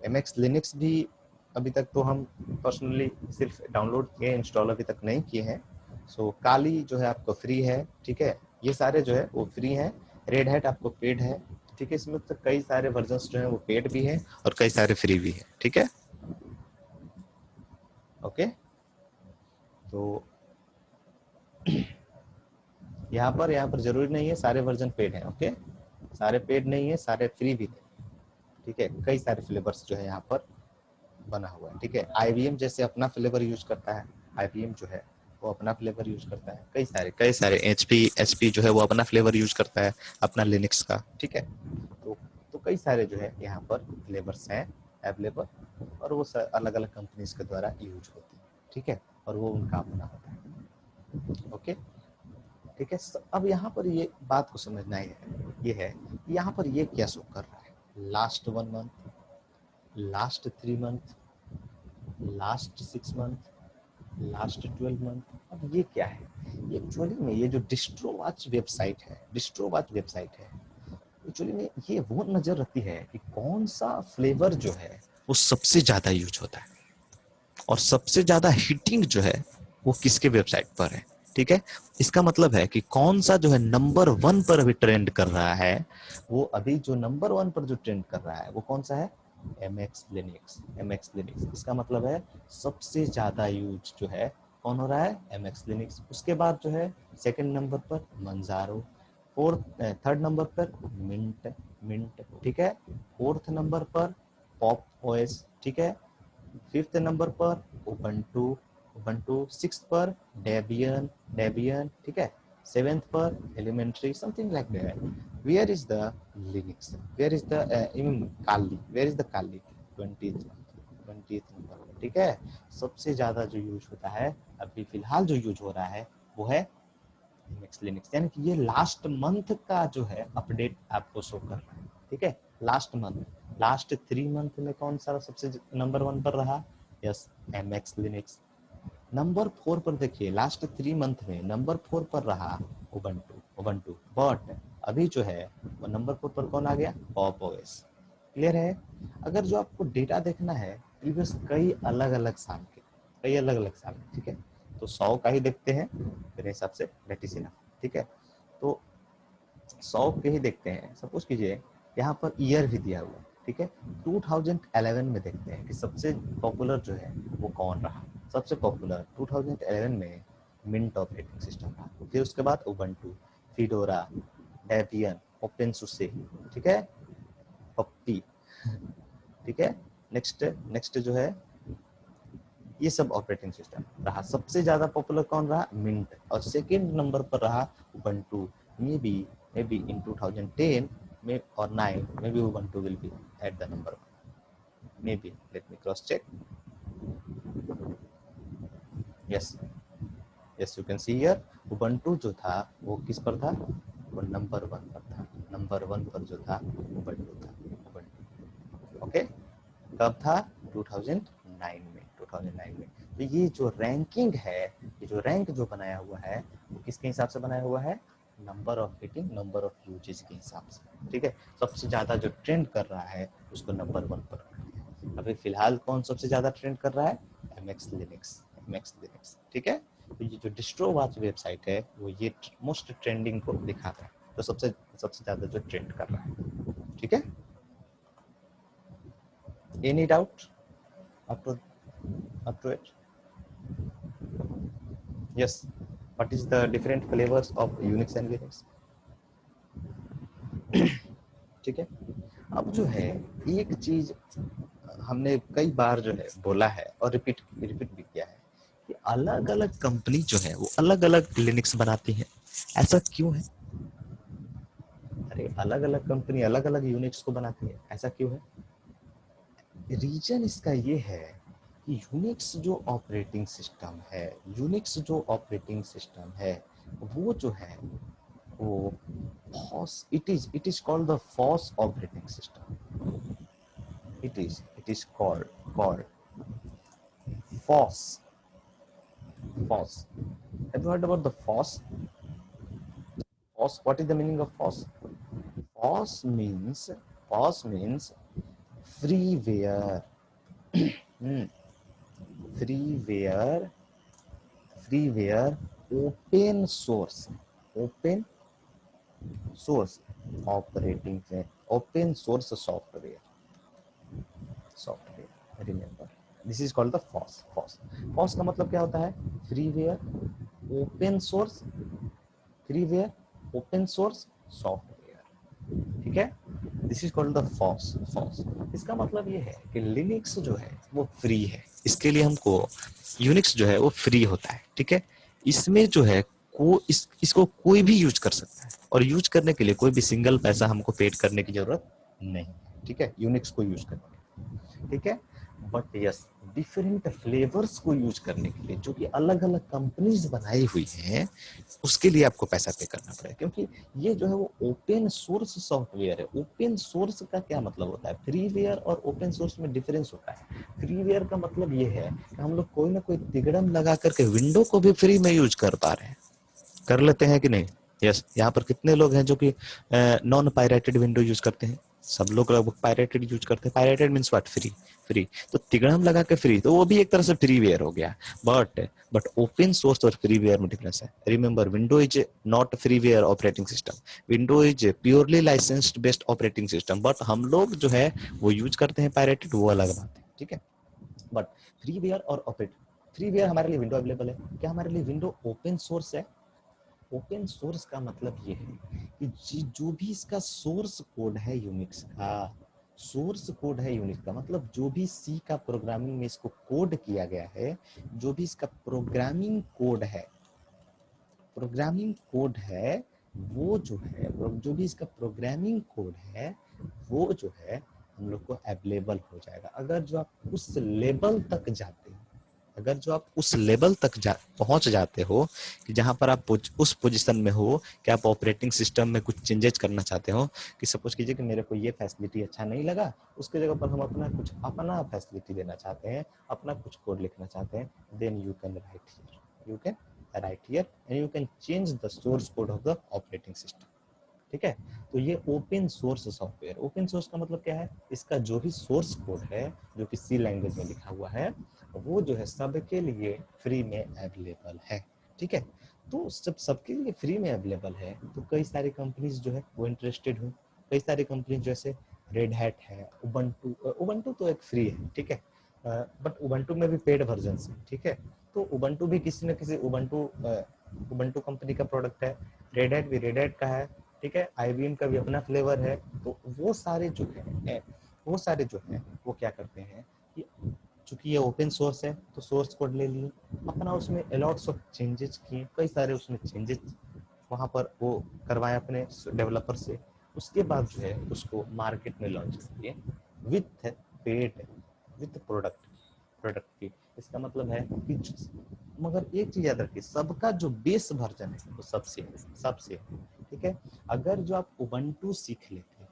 एमएक्स लिनक्स भी अभी तक तो हम पर्सनली सिर्फ डाउनलोड किए, इंस्टॉल अभी तक नहीं किए हैं। सो काली जो है आपको फ्री है, ठीक है, ये सारे जो है वो फ्री हैं। रेड हैट आपको पेड है, ठीक है। इसमें तो कई सारे वर्जन्स जो है वो पेड भी है और कई सारे फ्री भी है, ठीक है। ओके, तो यहाँ पर जरूरी नहीं है सारे वर्जन पेड हैं, ओके, सारे पेड नहीं है, सारे फ्री भी है, ठीक है। कई सारे फ्लेवर्स जो है यहाँ पर बना हुआ है, ठीक है। आईबीएम जैसे अपना फ्लेवर यूज करता है, आईबीएम जो है वो अपना फ्लेवर यूज करता है, कई सारे एचपी जो है वो अपना फ्लेवर यूज करता है अपना लिनक्स का, ठीक है। तो कई सारे जो है यहाँ पर फ्लेवर्स हैं अवेलेबल, और वो अलग अलग कंपनीज के द्वारा यूज होती है, ठीक है, और वो उनका अपना होता है, ओके, ठीक है। अब यहाँ पर ये बात को समझना ये है यहाँ पर ये क्या शो कर रहा है? Last 1 month, last 3 month, last 6 month, last 12 month. अब ये क्या है? एक्चुअली में ये जो डिस्ट्रोवॉच वेबसाइट है, एक्चुअली में ये वो नजर रखती है कि कौन सा फ्लेवर जो है वो सबसे ज्यादा यूज होता है और सबसे ज्यादा हिटिंग जो है वो किसके वेबसाइट पर है, ठीक है। इसका मतलब है कि कौन सा जो है नंबर 1 पर अभी ट्रेंड कर रहा है, वो अभी जो नंबर 1 पर जो ट्रेंड कर रहा है वो कौन सा है? MX Linux. इसका मतलब है सबसे ज्यादा यूज जो है कौन हो रहा है? MX Linux. उसके बाद जो है सेकंड नंबर पर मंजारो, थर्ड नंबर पर मिंट, ठीक है। फोर्थ नंबर पर पॉप ओएस, ठीक है। फिफ्थ नंबर पर उबंटू, सिक्स्थ पर डेबियन, ठीक है। सेवेंथ पर elementary, something like that. Where is the Linux, where is the Kali, where is the Kali? 20th number पर, ठीक है। सबसे ज्यादा जो यूज होता है अभी फिलहाल जो यूज हो रहा है वो है लिनक्स, यानी कि ये लास्ट मंथ का जो है अपडेट आपको शो कर रहा है, ठीक है। लास्ट मंथ, लास्ट 3 मंथ में कौन सा सबसे नंबर 1 पर रहा? Yes, MX Linux. नंबर 4 पर देखिए, लास्ट 3 मंथ में नंबर 4 पर रहा उबंटू, बट अभी जो है वो नंबर 4 पर कौन आ गया? Pop OS. क्लियर है? अगर जो आपको डेटा देखना है प्रीवियस कई अलग अलग साल के, ठीक है, तो 100 का ही देखते हैं मेरे हिसाब से, दैट इज इनफ, ठीक है। तो 100 के ही देखते हैं। सपोज कीजिए यहाँ पर ईयर भी दिया हुआ है, ठीक है। 2011 में देखते हैं कि सबसे पॉपुलर जो है वो कौन रहा। सबसे पॉपुलर 2011 में मिंट ऑपरेटिंग सिस्टम रहा, फिर उसके बाद उबंटू, फिडोरा, डेबियन, ओपेनसुसे, ठीक है, पप्पी, ठीक है। नेक्स्ट जो है ये सब ऑपरेटिंग सिस्टम रहा। सबसे ज्यादा पॉपुलर कौन रहा? मिंट। और सेकंड नंबर पर रहा उबंटू। मे बी इन 2010 में और 9 में भी Ubuntu will be at the number 1, maybe, let me cross check. Yes you can see here, Ubuntu जो था वो किस पर था? वो नंबर 1 पर था। नंबर 1 पर जो था उबंटू था, उबंटू, ओके। कब था? 2009 में। तो ये जो रैंकिंग है, ये जो रैंक जो बनाया हुआ है वो किसके हिसाब से बनाया हुआ है? Number of hitting, number of usages के हिसाब से, ठीक है। सबसे ज्यादा जो ट्रेंड कर रहा है उसको नंबर 1 पर रखा है। अभी फिलहाल कौन सबसे ज्यादा ट्रेंड कर रहा है? एमएक्स लिनक्स, ठीक है। तो ये जो डिस्ट्रोवॉच वेबसाइट है वो ये मोस्ट ट्रेंडिंग को दिखाता है, तो सबसे सबसे ज्यादा जो ट्रेंड कर रहा है, ठीक है। Any doubt up to it? Yes, what is the different flavours of Unix and Linux? ठीक है। अब जो है एक चीज हमने कई बार जो है बोला है और रिपीट भी किया है कि अलग अलग कंपनी जो है वो अलग अलग लिनक्स बनाती है। ऐसा क्यों है? अरे अलग अलग कंपनी अलग अलग यूनिक्स को बनाती है, ऐसा क्यों है? रीजन इसका ये है कि यूनिक्स जो ऑपरेटिंग सिस्टम है वो जो है वो FOSS, it is called the FOSS operating system. It is called FOSS. FOSS. Have you heard about the FOSS? FOSS. What is the meaning of FOSS? FOSS means freeware. freeware open source open source software. Remember, this is called the FOSS का मतलब क्या होता है? freeware open source software, ठीक है। This is called the FOSS। इसका मतलब ये है कि लिनक्स जो है वो फ्री है, इसके लिए हमको यूनिक्स जो है वो फ्री होता है, ठीक है। इसमें जो है इसको कोई भी यूज कर सकता है और यूज करने के लिए कोई भी सिंगल पैसा हमको पेड करने की जरूरत नहीं, ठीक है, यूनिक्स को यूज करने, ठीक है। बट यस, डिफरेंट फ्लेवर्स को यूज करने के लिए जो कि अलग अलग कंपनीज बनाई हुई हैं उसके लिए आपको पैसा पे करना पड़ेगा, क्योंकि ये जो है वो ओपन सोर्स सॉफ्टवेयर है। ओपन सोर्स का क्या मतलब होता है? फ्रीवेयर और ओपन सोर्स में डिफरेंस होता है। फ्रीवेयर का मतलब ये है कि हम लोग कोई ना कोई तिगड़म लगा करके विंडो को भी फ्री में यूज कर पा रहे हैं, कर लेते हैं कि नहीं? यस, यहाँ पर कितने लोग हैं जो कि नॉन पायरेटेड विंडो यूज करते हैं? सब लोग लगभग पायरेटेड यूज करते हैं। Pirated means what? फ्री। तो तिगड़म लगा के फ्री, तो वो भी एक तरह से फ्रीवेयर हो गया। बट ओपन सोर्स और फ्रीवेयर में डिफरेंस है। Remember, window is not freeware operating system, window is purely licensed based operating system. But हम लोग जो है वो यूज करते हैं पायरेटेड, वो अलग बात है, ठीक है। बट फ्रीवेयर और ऑपरेट फ्रीवेयर हमारे लिए विंडो अवेलेबल है क्या? हमारे लिए विंडो ओपन सोर्स है। ओपन सोर्स का मतलब ये है कि जो भी इसका सोर्स कोड है यूनिक्स का मतलब जो भी सी का प्रोग्रामिंग में इसको कोड किया गया है, जो भी इसका प्रोग्रामिंग कोड है वो जो है, जो भी इसका प्रोग्रामिंग कोड है वो जो है हम लोग को अवेलेबल हो जाएगा। अगर जो आप उस लेवल तक जाते हो, पहुंच जाते हो कि जहां पर आप उस पोजीशन में हो कि आप ऑपरेटिंग सिस्टम में कुछ चेंजेस करना चाहते हो, कि सपोज कीजिए कि मेरे को ये फैसिलिटी अच्छा नहीं लगा, उसके जगह पर हम अपना फैसिलिटी देना चाहते हैं, अपना कुछ कोड लिखना चाहते हैं, then you can write here and you can change the source code of the operating system, ठीक है। तो ये open source software. Open source का मतलब क्या है? इसका जो भी सोर्स कोड है जो कि सी लैंग्वेज में लिखा हुआ है वो जो है सबके लिए फ्री में अवेलेबल है, ठीक है। तो जब सबके लिए फ्री में अवेलेबल है तो कई सारी कंपनीज जो है वो इंटरेस्टेड हुई। कई सारी कंपनीज जैसे रेड हैट है, उबंटू तो एक फ्री है, ठीक है, बट उबंटू में भी पेड वर्जन है, ठीक है। तो उबंटू भी किसी न किसी उबंटू कंपनी का प्रोडक्ट है, रेड हैट भी रेड हैट का है, ठीक है, आईबीएम का भी अपना फ्लेवर है। तो वो सारे जो है वो क्या करते हैं कि चूंकि ये ओपन सोर्स है तो सोर्स कोड ले लिए, अपना उसमें अलॉट्स ऑफ चेंजेस किए, कई सारे उसमें चेंजेस वहां पर वो करवाए अपने डेवलपर से, उसके बाद जो है उसको मार्केट में लॉन्च किए विथ पेड विथ प्रोडक्ट की। इसका मतलब है कि मगर एक चीज याद रखिए, सबका जो बेस वर्जन है वो सबसे ठीक है। अगर जो आप उबंटू सीख लेते हो,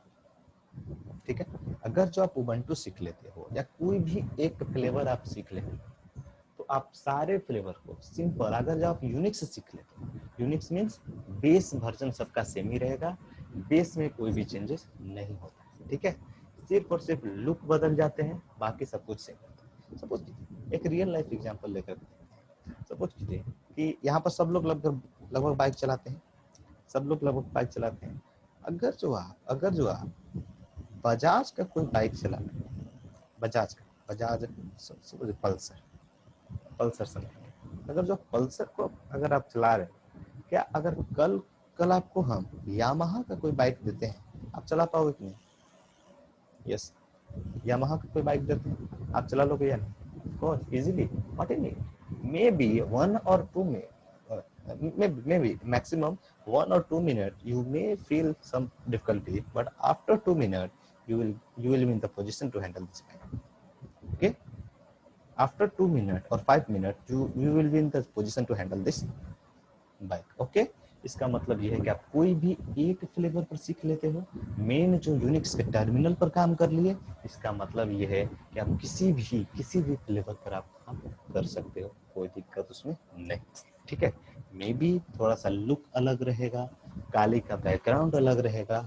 ठीक है, अगर जो आप उबंटू सीख लेते हो या कोई भी एक फ्लेवर आप सीख लेते हो तो आप सारे फ्लेवर को सिंपल, अगर जो आप यूनिक्स सीख लेते हो, यूनिक्स मीन्स बेस वर्जन सबका सेम ही रहेगा, बेस में कोई भी चेंजेस नहीं होता है, ठीक है। सिर्फ और सिर्फ लुक बदल जाते हैं, बाकी सब कुछ सेम रहता है। सपोज कीजिए एक रियल लाइफ एग्जांपल लेकर, सपोज कीजिए कि यहाँ पर सब लोग लगभग लगभग बाइक चलाते हैं, सब लोग लगभग बाइक चलाते हैं। अगर जो आप बजाज का कोई बाइक चला रहे हैं, बजाज पल्सर, पल्सर समझिए, अगर जो पल्सर को अगर आप चला रहे हैं, क्या अगर कल कल आपको हम यामाहा का कोई बाइक देते हैं, आप चला पाओगे कि नहीं? यस, यामाहा का कोई बाइक देते हैं, आप चला लोगे या नहीं? Of course easily, what in it, may be 1 or 2 minutes, maybe maximum 1 or 2 minutes you may feel some difficulty, but after 2 minutes you will be in the position to handle this bike, okay? After 2 minutes or 5 minutes you will be in the position to handle this bike, okay. इसका मतलब ये है कि आप कोई भी एक flavour पर सीख लेते हो, मेन जो यूनिक्स के टर्मिनल पर काम कर लिए, इसका मतलब ये है कि आप किसी भी फ्लेवर पर आप काम कर सकते हो, कोई दिक्कत उसमें नहीं, ठीक है। मे बी थोड़ा सा लुक अलग रहेगा, काली का बैकग्राउंड अलग रहेगा,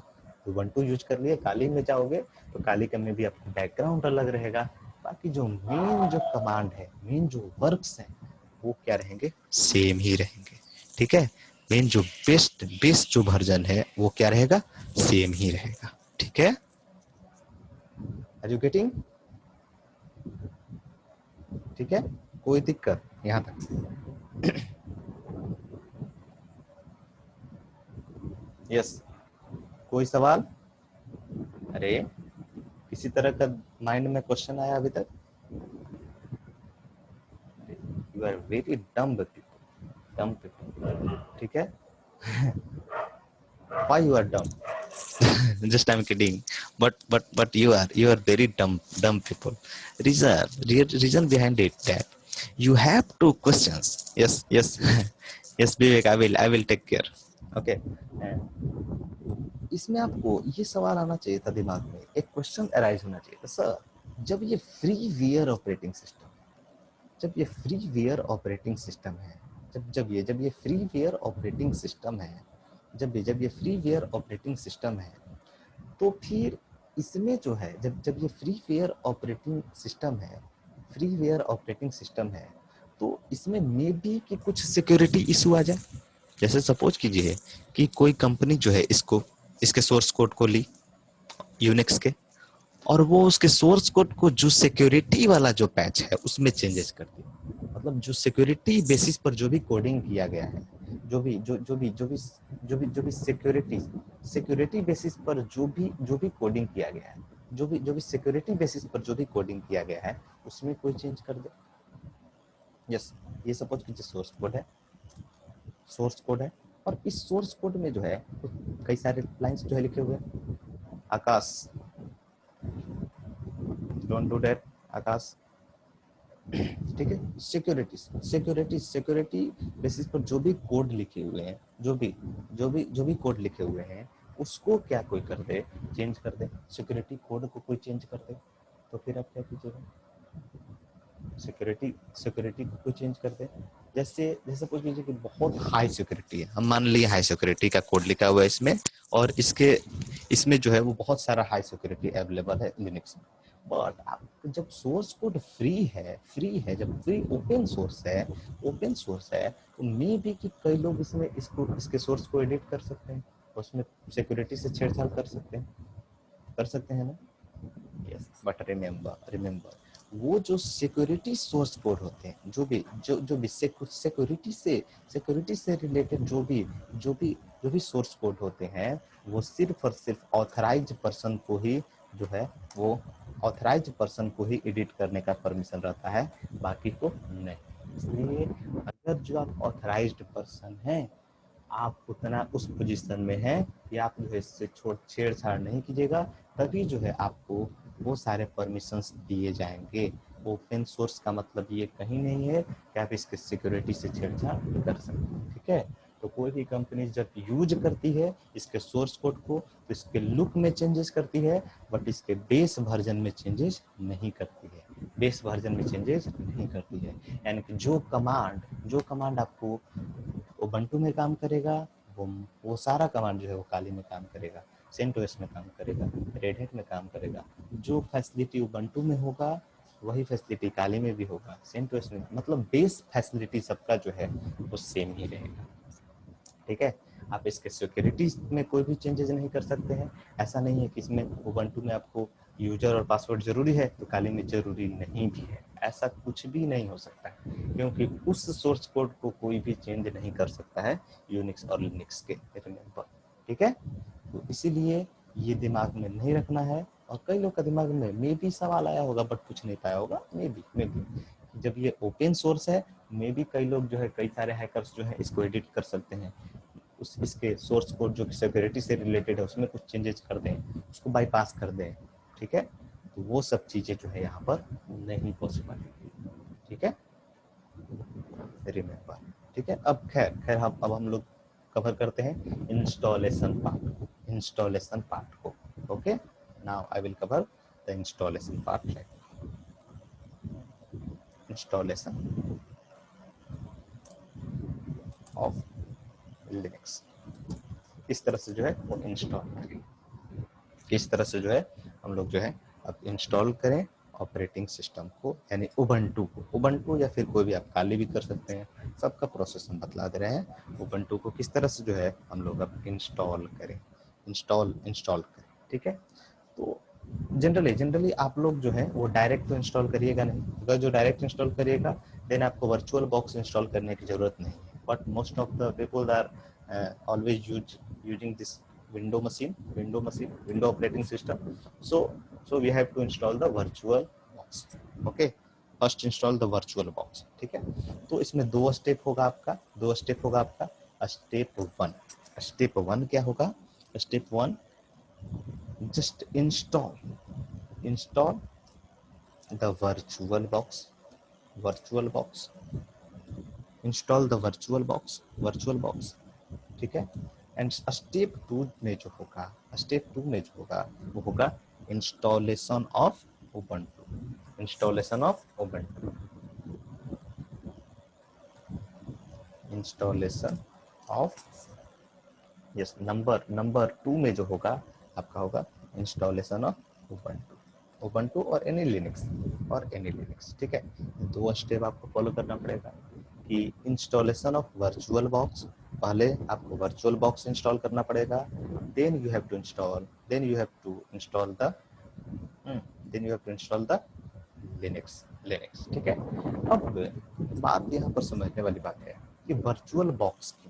तो 1-2 यूज कर लिए, काली में जाओगे तो काली का में भी आपका बैकग्राउंड अलग रहेगा, बाकी जो मेन जो कमांड है, मेन जो वर्क्स हैं, वो क्या रहेंगे, सेम ही रहेंगे, ठीक है। मेन जो बेस्ट जो वर्जन है वो क्या रहेगा, सेम ही रहेगा, ठीक है। Are you getting? ठीक है, कोई दिक्कत यहाँ तक? यस, कोई सवाल? अरे किसी तरह का माइंड में क्वेश्चन आया अभी तक? You are very dumb people, ठीक है। Why you are dumb? Just I'm kidding, but you are very dumb people. Reason behind it that you have two questions. Yes, yes, Vivek, I will take care. Okay. इसमें आपको ये सवाल आना चाहिए था दिमाग में, एक क्वेश्चन अराइज होना चाहिए था, सर जब ये फ्रीवेयर ऑपरेटिंग सिस्टम, जब ये फ्रीवेयर ऑपरेटिंग सिस्टम है, जब ये फ्रीवेयर ऑपरेटिंग सिस्टम है, जब ये फ्रीवेयर ऑपरेटिंग सिस्टम है, तो फिर इसमें जो है, जब ये फ्रीवेयर ऑपरेटिंग सिस्टम है, फ्रीवेयर ऑपरेटिंग सिस्टम है, तो इसमें मे बी कि कुछ सिक्योरिटी इशू आ जाए। जैसे सपोज कीजिए कि कोई कंपनी जो है इसके सोर्स कोड को ली यूनिक्स के, और वो उसके सोर्स कोड को जो सिक्योरिटी वाला जो पैच है उसमें चेंजेस कर दिया, मतलब जो सिक्योरिटी बेसिस पर जो भी कोडिंग किया गया है, जो भी सिक्योरिटी बेसिस पर जो भी कोडिंग किया गया है, जो भी सिक्योरिटी बेसिस पर जो भी कोडिंग किया गया है, उसमें कोई चेंज कर दे। यस, ये सपोज कीजिए सोर्स कोड है, और इस सोर्स कोड में जो है कई सारे लाइंस जो है लिखे हुए हैं, आकाश डोंट डू दैट, आकाश, ठीक है। सिक्योरिटी बेसिस पर जो भी कोड लिखे हुए हैं, जो भी कोड लिखे हुए हैं, उसको क्या कोई कर दे, चेंज कर दे, सिक्योरिटी कोड को कोई चेंज कर दे, तो फिर आप क्या कीजिएगा, सिक्योरिटी को कोई चेंज कर दे। जैसे सपोज कीजिए कि बहुत हाई सिक्योरिटी है, हम मान लिए हाई सिक्योरिटी का कोड लिखा हुआ है इसमें, और इसमें जो है वो बहुत सारा हाई सिक्योरिटी अवेलेबल है लिनक्स में, बट आप जब सोर्स कोड फ्री है, जब फ्री ओपन सोर्स है, तो मे बी कि कई लोग इसके सोर्स को एडिट कर सकते हैं, उसमें सिक्योरिटी से छेड़छाड़ कर सकते हैं ना। यस, बट रिमेंबर वो जो सिक्योरिटी सोर्स कोड होते हैं, जो भी सिक्योरिटी से रिलेटेड जो भी सोर्स कोड होते हैं, वो सिर्फ और सिर्फ ऑथराइज्ड पर्सन को ही जो है वो ऑथराइज्ड पर्सन को ही एडिट करने का परमिशन रहता है, बाकी को नहीं। इसलिए अगर जो आप ऑथराइज्ड पर्सन हैं, आप उतना उस पोजीशन में हैं कि आप जो है इससे छेड़छाड़ नहीं कीजिएगा, तभी जो है आपको वो सारे परमिशंस दिए जाएंगे। ओपन सोर्स का मतलब ये कहीं नहीं है कि आप इसके सिक्योरिटी से छेड़छाड़ कर सकते हैं, ठीक है। तो कोई भी कंपनी जब यूज करती है इसके सोर्स कोड को, तो इसके लुक में चेंजेस करती है, बट इसके बेस वर्जन में चेंजेस नहीं करती है। बेस वर्जन में चेंजेस नहीं करती है। यानी कि जो कमांड आपको उबंटू में काम करेगा, वो सारा कमांड जो है वो काली में काम करेगा, सेंटोस में काम करेगा, रेड हैट में काम करेगा। जो फैसिलिटी उबंटू में होगा वही फैसिलिटी काली में भी होगा, सेंटोस में, मतलब बेस फैसिलिटी सबका जो है वो सेम ही रहेगा। ठीक है, आप इसके सिक्योरिटी में कोई भी चेंजेस नहीं कर सकते हैं। ऐसा नहीं है कि इसमें उबंटू में आपको यूजर और पासवर्ड जरूरी है तो काली में जरूरी नहीं भी है, ऐसा कुछ भी नहीं हो सकता है, क्योंकि उस सोर्स कोड को कोई भी चेंज नहीं कर सकता है यूनिक्स और लिनक्स के, रिमेंबर। ठीक है, तो इसीलिए ये दिमाग में नहीं रखना है। और कई लोग का दिमाग में मे भी सवाल आया होगा बट पूछ नहीं पाया होगा, मे बी जब ये ओपन सोर्स है, मे भी कई लोग जो है, कई सारे हैकर्स जो है इसको एडिट कर सकते हैं, इसके सोर्स कोड जो सिक्योरिटी से रिलेटेड है उसमें कुछ चेंजेस कर दें, उसको बाईपास कर दें। ठीक है, तो वो सब चीजें जो है यहाँ पर नहीं पॉसिबल है। ठीक है, रिमेंबर। ठीक है, अब खैर हम लोग कवर करते हैं इंस्टॉलेशन पार्ट को। Okay, now I will cover the installation part. Installation of Linux, इस तरह से जो है वो इंस्टॉल करें, किस तरह से जो है हम लोग जो है अब इंस्टॉल करें ऑपरेटिंग सिस्टम को, यानी उबंटू या फिर कोई भी आप काली भी कर सकते हैं, सबका प्रोसेस हम बतला दे रहे हैं। उबंटू को किस तरह से जो है हम लोग अब इंस्टॉल करें, इंस्टॉल करें। ठीक है, तो जनरली आप लोग जो है वो डायरेक्ट तो इंस्टॉल करिएगा नहीं, अगर जो डायरेक्ट इंस्टॉल करिएगा देन आपको वर्चुअल बॉक्स इंस्टॉल करने की जरूरत नहीं है, but most of the people are always using this window operating system, so we have to install the virtual box. Okay, first install the virtual box. ठीक है, तो इसमें दो स्टेप होगा आपका। स्टेप वन क्या होगा? Step one, just install the virtual box, install the virtual box। ठीक है, एंड स्टेप टू में जो होगा वो होगा installation of Ubuntu, installation of yes, number two में जो होगा आपका होगा इंस्टॉलेशन ऑफ उबंटू और एनी लिनक्स। ठीक है, दो स्टेप आपको फॉलो करना पड़ेगा कि इंस्टॉलेशन ऑफ वर्चुअल बॉक्स, पहले आपको वर्चुअल बॉक्स इंस्टॉल करना पड़ेगा, then you have to install the Linux. ठीक है, अब बात यहाँ पर समझने वाली बात है कि वर्चुअल बॉक्स की,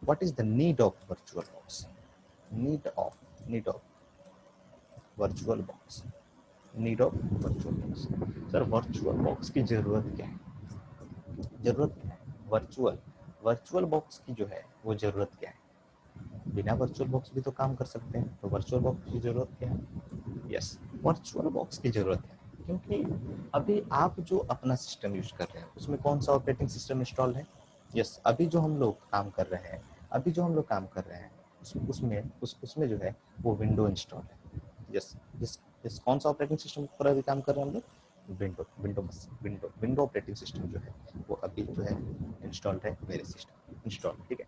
what is the need of virtual box? Need of virtual box sir, virtual box की जरूरत क्या है? वर्चुअल बॉक्स की जो है वो जरूरत क्या है? बिना वर्चुअल बॉक्स भी तो काम कर सकते हैं, तो वर्चुअल बॉक्स की जरूरत क्या है? यस, वर्चुअल बॉक्स की जरूरत है क्योंकि अभी आप जो अपना सिस्टम यूज कर रहे हैं उसमें कौन सा ऑपरेटिंग सिस्टम इंस्टॉल है? यस, अभी जो हम लोग काम कर रहे हैं उसमें जो है वो विंडो इंस्टॉल है। यस, कौन सा ऑपरेटिंग सिस्टम पर अभी काम कर रहे हैं हम लोग? विंडो ऑपरेटिंग सिस्टम जो है वो अभी जो है इंस्टॉल्ड है, मेरे सिस्टम इंस्टॉल। ठीक है,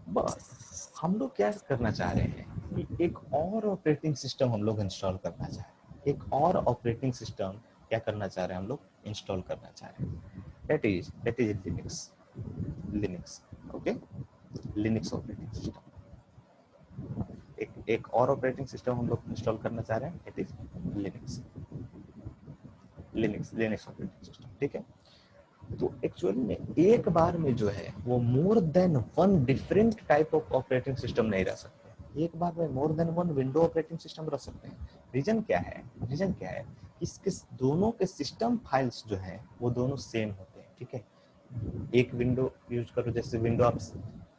बस हम लोग क्या करना चाह रहे हैं कि एक और ऑपरेटिंग सिस्टम हम लोग इंस्टॉल करना चाह रहे हैं, एक और ऑपरेटिंग सिस्टम क्या करना चाह रहे हैं हम लोग? इंस्टॉल करना चाह रहे हैं, that is Linux. Okay, Linux operating system, एक और ऑपरेटिंग सिस्टम हम लोग इंस्टॉल करना चाह रहे हैं, it is Linux operating system. ठीक है, तो एक्चुअली में एक बार में जो है वो more than one different type of operating system नहीं रह सकते, एक बार में more than one window operating system रह सकते हैं। रीजन क्या है? इसके दोनों के सिस्टम फाइल्स जो है वो दोनों सेम होते हैं। ठीक है, एक विंडो यूज करो, जैसे विंडो आप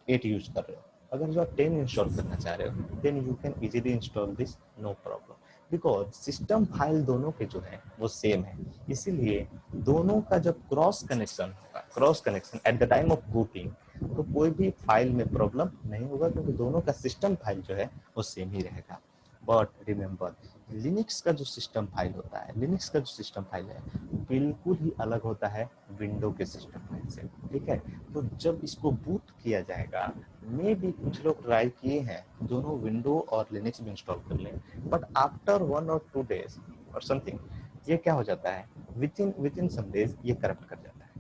8 यूज कर रहे हो, अगर जो आप 10 इंस्टॉल करना चाह रहे हो then you can easily install this, no problem, because system file दोनों के जो है वो सेम है। इसीलिए दोनों का जब cross connection at the time of booting, तो कोई भी फाइल में प्रॉब्लम नहीं होगा क्योंकि दोनों का सिस्टम फाइल जो है वो सेम ही रहेगा। बट रिमेम्बर, लिनक्स का जो सिस्टम फाइल होता है, लिनक्स का जो सिस्टम फाइल है बिल्कुल ही अलग होता है विंडो के सिस्टम फाइल से, ठीक है। तो जब इसको बूट किया जाएगा, मे भी कुछ लोग ट्राई किए हैं दोनों विंडो और लिनक्स भी इंस्टॉल कर लें, बट आफ्टर 1 or 2 days और समथिंग ये क्या हो जाता है, विद इन सम डेज ये करप्ट कर जाता है,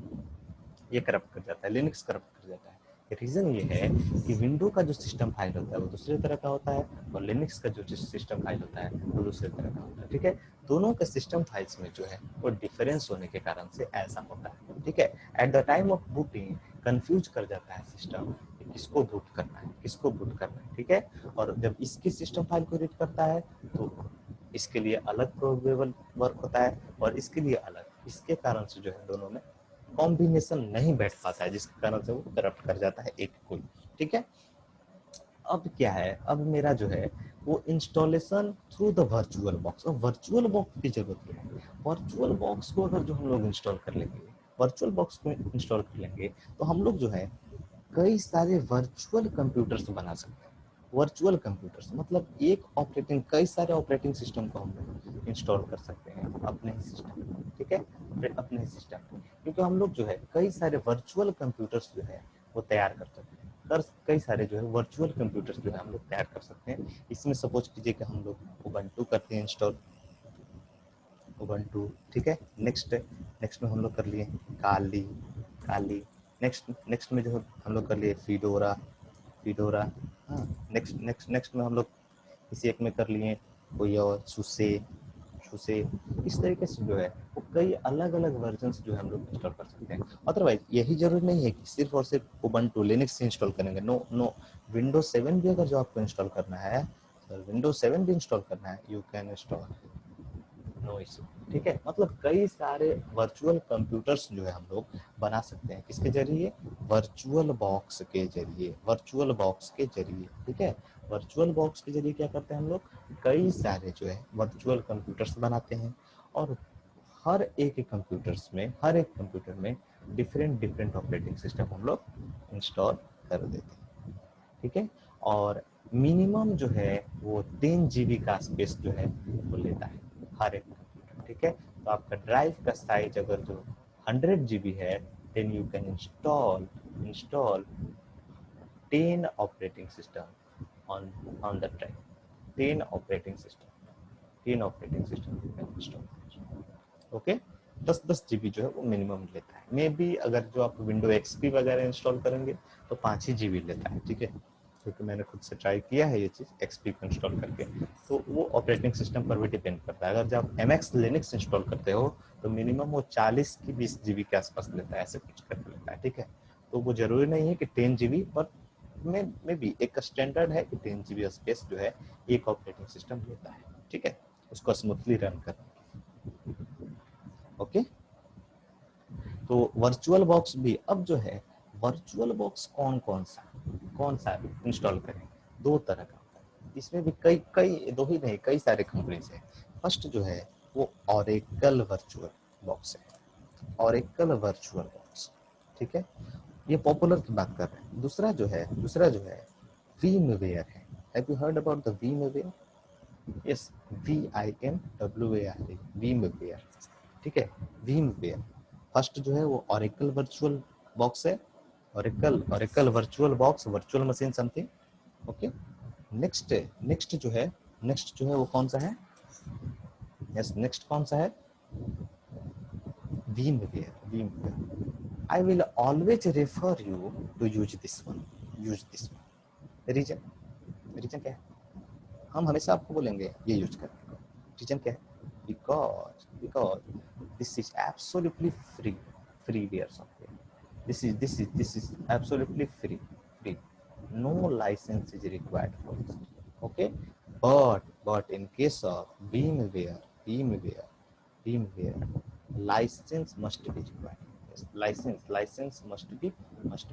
ये करप्ट कर जाता है, लिनक्स करप्ट कर जाता है। रीजन ये है कि विंडो का जो सिस्टम फाइल होता है वो दूसरे तरह का होता है और लिनक्स का जो सिस्टम फाइल होता है वो दूसरे तरह का होता है, ठीक है। दोनों के सिस्टम फाइल्स में जो है वो डिफरेंस होने के कारण से ऐसा होता है, ठीक है। At the time of booting confuse कर जाता है सिस्टम कि किसको बूट करना है, किसको बूट करना है, ठीक है। और जब इसकी सिस्टम फाइल को रीड करता है तो इसके लिए अलग प्रोबेबल वर्क होता है और इसके लिए अलग, इसके कारण से जो है दोनों में कॉम्बिनेशन नहीं बैठ पाता है, जिसके कारण से वो करप्ट कर जाता है एक को, ठीक है। अब क्या है, अब मेरा जो है वो installation through the virtual box, और वर्चुअल बॉक्स की जरूरत क्या है, वर्चुअल बॉक्स को अगर जो हम लोग इंस्टॉल कर लेंगे, वर्चुअल बॉक्स को इंस्टॉल कर लेंगे तो हम लोग जो है कई सारे वर्चुअल कंप्यूटर्स बना सकते हैं। वर्चुअल कंप्यूटर्स मतलब एक ऑपरेटिंग, कई सारे ऑपरेटिंग सिस्टम को हम लोग इंस्टॉल कर सकते हैं अपने ही सिस्टम, ठीक है, अपने ही सिस्टम। क्योंकि हम लोग जो है कई सारे वर्चुअल कंप्यूटर्स जो है वो तैयार कर सकते हैं, कई सारे जो है वर्चुअल कंप्यूटर्स जो है हम लोग तैयार कर सकते हैं। इसमें सपोज कीजिए कि हम लोग उबंटू करते हैं इंस्टॉल, उबंटू, ठीक है। नेक्स्ट नेक्स्ट में हम लोग कर लिए काली, काली, नेक्स्ट नेक्स्ट में जो हम लोग कर लिए फिडोरा, फिडोरा, हाँ। नेक्स्ट नेक्स्ट नेक्स्ट में हम लोग किसी एक में कर लिए कोई और सुसे, सुसे। इस तरीके से जो है वो कई अलग अलग वर्जन जो है हम लोग इंस्टॉल कर सकते हैं। अदरवाइज यही जरूरी नहीं है कि सिर्फ और सिर्फ उबंटू लिनक्स से इंस्टॉल करेंगे, नो नो, विंडोज 7 भी अगर जो आपको इंस्टॉल करना है, विंडोज 7 भी इंस्टॉल करना है, you can install, no issue, ठीक है। मतलब कई सारे वर्चुअल कंप्यूटर्स जो है हम लोग बना सकते हैं, किसके जरिए, वर्चुअल बॉक्स के जरिए, वर्चुअल बॉक्स के जरिए, ठीक है। वर्चुअल बॉक्स के जरिए क्या करते हैं हम लोग, कई सारे जो है वर्चुअल कंप्यूटर्स बनाते हैं और हर एक कंप्यूटर्स में, हर एक कंप्यूटर में डिफरेंट डिफरेंट ऑपरेटिंग सिस्टम हम लोग इंस्टॉल कर देते हैं, ठीक है। और मिनिमम जो है वो 10 GB का स्पेस जो है वो लेता है हर एक कंप्यूटर, ठीक है। तो आपका ड्राइव का साइज अगर जो 100 GB है, then you can install install 10 operating system on the drive, 10 operating system, 10 operating system you can install, okay. 10-10 GB जो है वो मिनिमम लेता है। मे बी अगर जो आप विंडो एक्सपी वगैरह इंस्टॉल करेंगे तो 5 ही GB लेता है, ठीक है। क्योंकि मैंने खुद से ट्राई किया है ये चीज़ एक्सपी को इंस्टॉल करके, तो वो ऑपरेटिंग सिस्टम पर भी डिपेंड करता है। अगर जब आप एमएक्स लिनक्स इंस्टॉल करते हो तो मिनिमम वो 40 की 20 GB के आसपास लेता है, ऐसे कुछ करके लेता है, ठीक है। तो वो जरूरी नहीं है कि 10 GB, पर में भी एक स्टैंडर्ड है कि 10 GB स्पेस जो है एक ऑपरेटिंग सिस्टम लेता है, ठीक है, उसको स्मूथली रन करने, ओके। तो वर्चुअल बॉक्स भी अब जो है, वर्चुअल बॉक्स कौन सा इंस्टॉल करें, दो तरह का होता है। इसमें भी कई कई, दो ही नहीं कई सारे कंपनीज है। फर्स्ट जो है वो ऑरेकल वर्चुअल बॉक्स है, ऑरेकल वर्चुअल बॉक्स, ठीक है, ये पॉपुलर की बात कर रहे हैं। दूसरा जो है वीमवेयर है। Have you heard about the VMware? Yes, VIMWARE, VMware, ठीक है, वीमवेयर। फर्स्ट जो है वो ऑरेकल वर्चुअल बॉक्स है, Oracle virtual box, virtual machine something, okay. Next next जो है वो कौन सा है, यस, नेक्स्ट कौन सा है, VMware. I will always refer you to use this one, use this one. Reason क्या है, हम हमेशा आपको बोलेंगे ये यूज करने को, रीजन क्या है, because this is absolutely freeware software. This is absolutely free, no license is required for this, okay. But in case of beamware license must be required, yes, license must be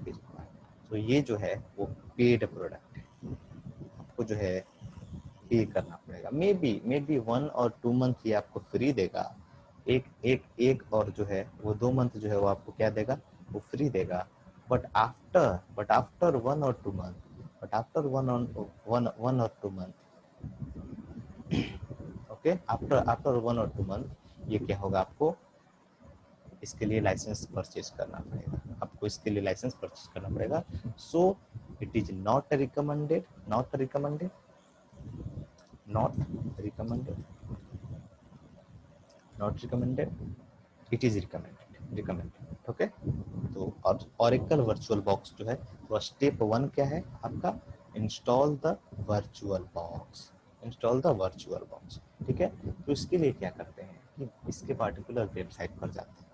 required। तो ये जो है वो paid product है, आपको जो है पे करना पड़ेगा। मे बी 1 or 2 मंथ ये आपको फ्री देगा, एक और जो है वो 2 मंथ जो है वो आपको क्या देगा, वो फ्री देगा। But after 1 or 2 month, but after one और 2 मंथ ओके, आफ्टर आफ्टर 1 और 2 मंथ ये क्या होगा, आपको इसके लिए लाइसेंस परचेज करना पड़ेगा, आपको इसके लिए लाइसेंस परचेज करना पड़ेगा। So it is not recommended, not recommended, not recommended, not recommended, it is recommended, recommended. Okay, तो ऑरेकल वर्चुअल बॉक्स जो है, तो स्टेप 1 क्या है आपका, install the virtual box, install the virtual box. ठीक है, तो इसके लिए क्या करते हैं कि इसके पार्टिकुलर वेबसाइट पर जाते हैं,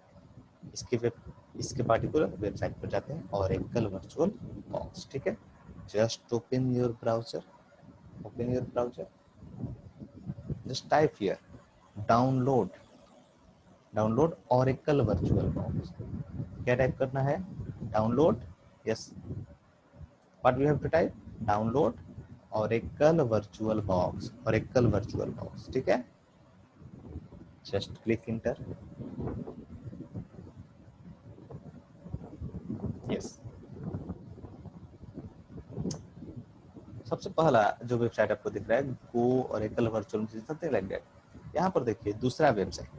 इसके पार्टिकुलर वेबसाइट पर जाते हैं, ऑरेकल वर्चुअल बॉक्स। ठीक है, just open your browser, open your browser, just type here download, download Oracle virtual box. क्या टाइप करना है, download, yes, what we have to type, download Oracle virtual box, Oracle virtual box. ठीक है, just click inter, yes. सबसे पहला जो website आपको दिख रहा है, go Oracle virtual something like that, यहाँ पर देखिए दूसरा वेबसाइट,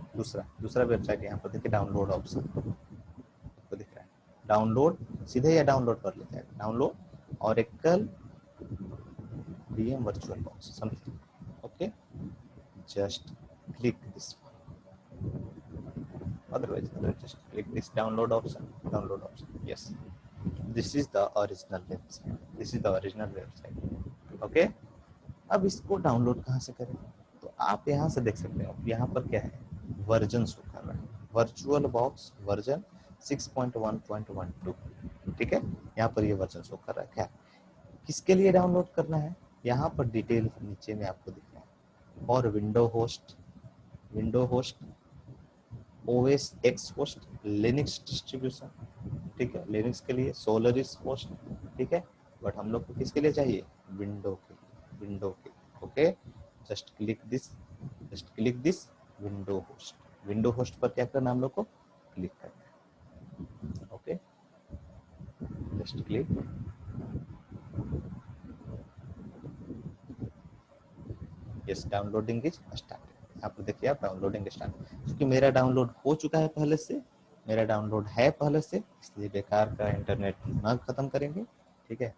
दूसरा वेबसाइट यहाँ पर देखिए, डाउनलोड ऑप्शन आपको दिख रहा है, डाउनलोड, सीधे या डाउनलोड कर लेते हैं, download oracle VM virtual box something. Okay, just click this one, otherwise just click this download option, download option, yes, this is the original website, this is the original website। okay, अब इसको download कहाँ से करें, तो आप यहाँ से देख सकते हो, यहाँ पर क्या है, वर्जन शो कर रहा है, वर्चुअल बॉक्स वर्जन 6.1.12। ठीक है, यहाँ पर ये वर्जन शो कर रहा है, क्या किसके लिए डाउनलोड करना है, यहाँ पर डिटेल नीचे में आपको दिख रहा है, और window host, window host, OS X host, Linux distribution. ठीक है, लिनक्स के लिए सोलरिस होस्ट। ठीक है, बट हम लोग को किसके लिए चाहिए, विंडो के, विंडो के। Okay, just click this, just click this window host, window host पर क्या करना, हम लोग को क्लिक करना है। Okay, just click, yes, downloading is start. यहाँ पर देखिए आप, डाउनलोडिंग स्टार्ट, क्योंकि मेरा डाउनलोड हो चुका है पहले से, मेरा डाउनलोड है पहले से, इसलिए बेकार का इंटरनेट ना खत्म करेंगे। ठीक है,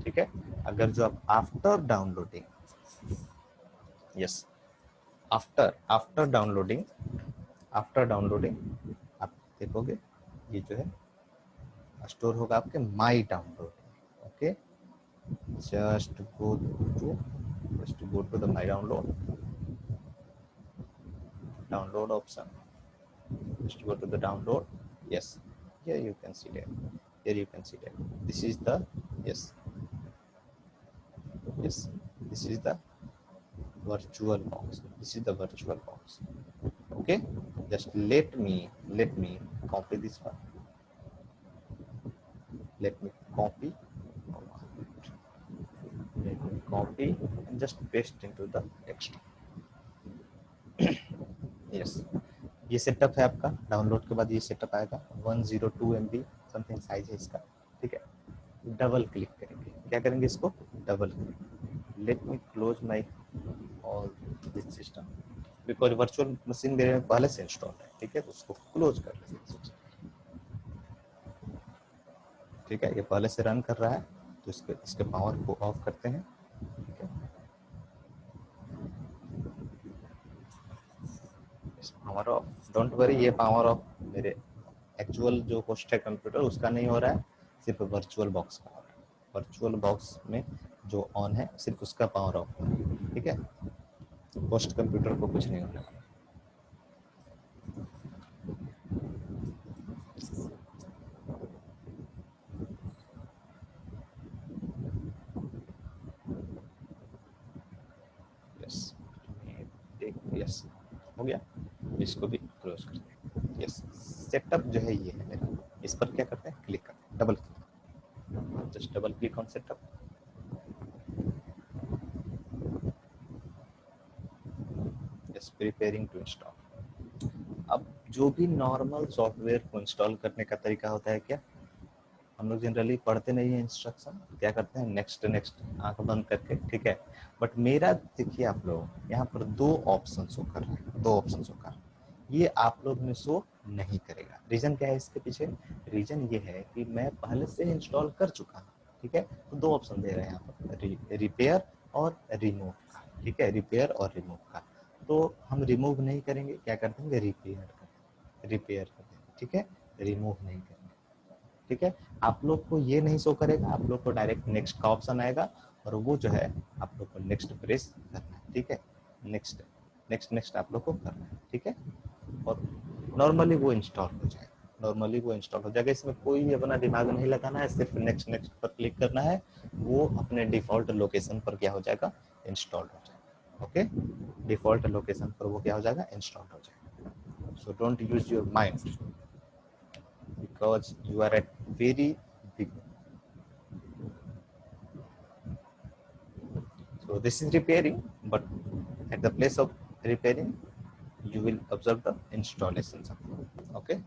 ठीक है, अगर जो आप after downloading, yes, after after downloading, after downloading आप देखोगे ये जो है स्टोर होगा आपके my download. Okay, just go to, just go to the my download option, just go to the download, yes, here you can see that, here you can see that this is the, yes, yes, this is the virtual box, this is the virtual box। okay, just let me copy this one, let me copy, let me copy and just paste into the text। Yes, ये setup है आपका, download के बाद ये setup आएगा, 102 MB something size है इसका। ठीक है, डबल क्लिक करेंगे, क्या करेंगे, इसको double click, let me close my all this system, because virtual machine मेरे में पहले से इंस्टॉल है। ठीक है, तो उसको क्लोज कर लेंगे। ठीक है, ये पहले से रन कर रहा है, तो इसके पावर को ऑफ करते हैं। ठीक है, पावर ऑफ, डोंट वरी, ये पावर ऑफ मेरे एक्चुअल जो होस्ट है कंप्यूटर उसका नहीं हो रहा है, सिर्फ वर्चुअल बॉक्स का हो रहा है। वर्चुअल बॉक्स में जो ऑन है सिर्फ उसका पावर ऑफ हो रहा है। ठीक है, होस्ट कंप्यूटर को कुछ नहीं होने वाला। यस, यस, हो गया, इसको भी क्लोज करते हैं। यस, सेटअप जो है ये है मेरा, इस पर क्या करते हैं, क्लिक करते हैं, double click, just double click on setup. Yes, preparing to install. अब जो भी नॉर्मल सॉफ्टवेयर को इंस्टॉल करने का तरीका होता है क्या, हम लोग जनरली पढ़ते नहीं है इंस्ट्रक्शन, क्या करते हैं नेक्स्ट नेक्स्ट आंख बंद करके, ठीक है। बट मेरा देखिए आप लोग यहाँ पर दो ऑप्शन शो कर रहे हैं, दो ऑप्शन शो कर रहे हैं, ये आप लोग में शो नहीं करेगा। रीजन क्या है इसके पीछे? रीजन ये है कि मैं पहले से इंस्टॉल कर चुका हूँ, ठीक है। तो दो ऑप्शन दे रहे हैं यहाँ पर, रिपेयर और रिमूव का, ठीक है, रिपेयर और रिमूव का। तो हम रिमूव नहीं करेंगे, क्या कर देंगे, रिपेयर कर देंगे, ठीक है, रिमूव नहीं करेंगे, ठीक है। आप लोग को ये नहीं शो करेगा, आप लोग को डायरेक्ट नेक्स्ट का ऑप्शन आएगा और वो जो है आप लोग को नेक्स्ट प्रेस करना है, ठीक है। नेक्स्ट नेक्स्ट नेक्स्ट आप लोग को करना है, ठीक है। और नॉर्मली वो इंस्टॉल हो जाएगा, नॉर्मली वो इंस्टॉल हो जाएगा। इसमें कोई अपना दिमाग नहीं लगाना है, सिर्फ नेक्स्ट नेक्स्ट पर क्लिक करना है, वो अपने डिफॉल्ट लोकेशन पर क्या हो जाएगा, इंस्टॉल हो जाएगा, ओके। डिफॉल्ट लोकेशन पर वो क्या हो जाएगा, इंस्टॉल हो जाएगा। So don't use your mind because you are at very big. So this is repairing, but at the place of repairing you will observe the installations, okay.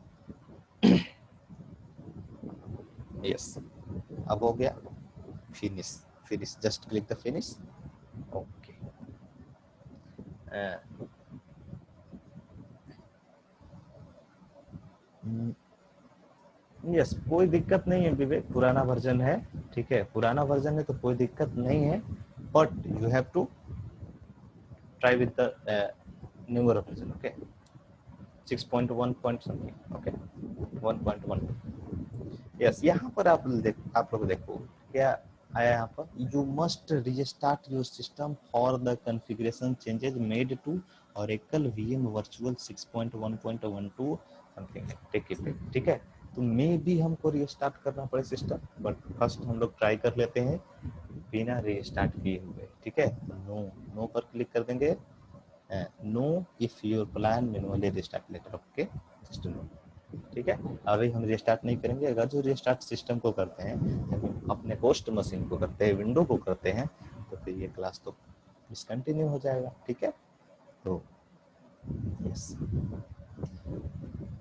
Yes, अब हो गया finish, finish, just click the finish, okay. Yes, कोई दिक्कत नहीं है विवेक, पुराना version है, ठीक है, पुराना वर्जन है तो कोई दिक्कत नहीं है, but you have to try with the newer version, okay. 6.1 point something, okay, 1.1। Yes, यहाँ पर आप लोग देखो क्या आया यहाँ पर, you must restart your system for the configuration changes made to Oracle VM virtual 6.1.12 something take effect, ठीक है। तो मे भी हमको रीस्टार्ट करना पड़े सिस्टम, बट फर्स्ट हम लोग ट्राई कर लेते हैं बिना रीस्टार्ट किए हुए, ठीक है। नो, नो पर क्लिक कर देंगे, no if your plan manually restart later, okay, just no, ठीक है। अभी हम रिस्टार्ट नहीं करेंगे, अगर जो रिस्टार्ट सिस्टम को करते हैं, अपने होस्ट मशीन को करते हैं, विंडो को करते हैं, तो फिर ये क्लास तो डिसकंटिन्यू हो जाएगा, ठीक है। तो यस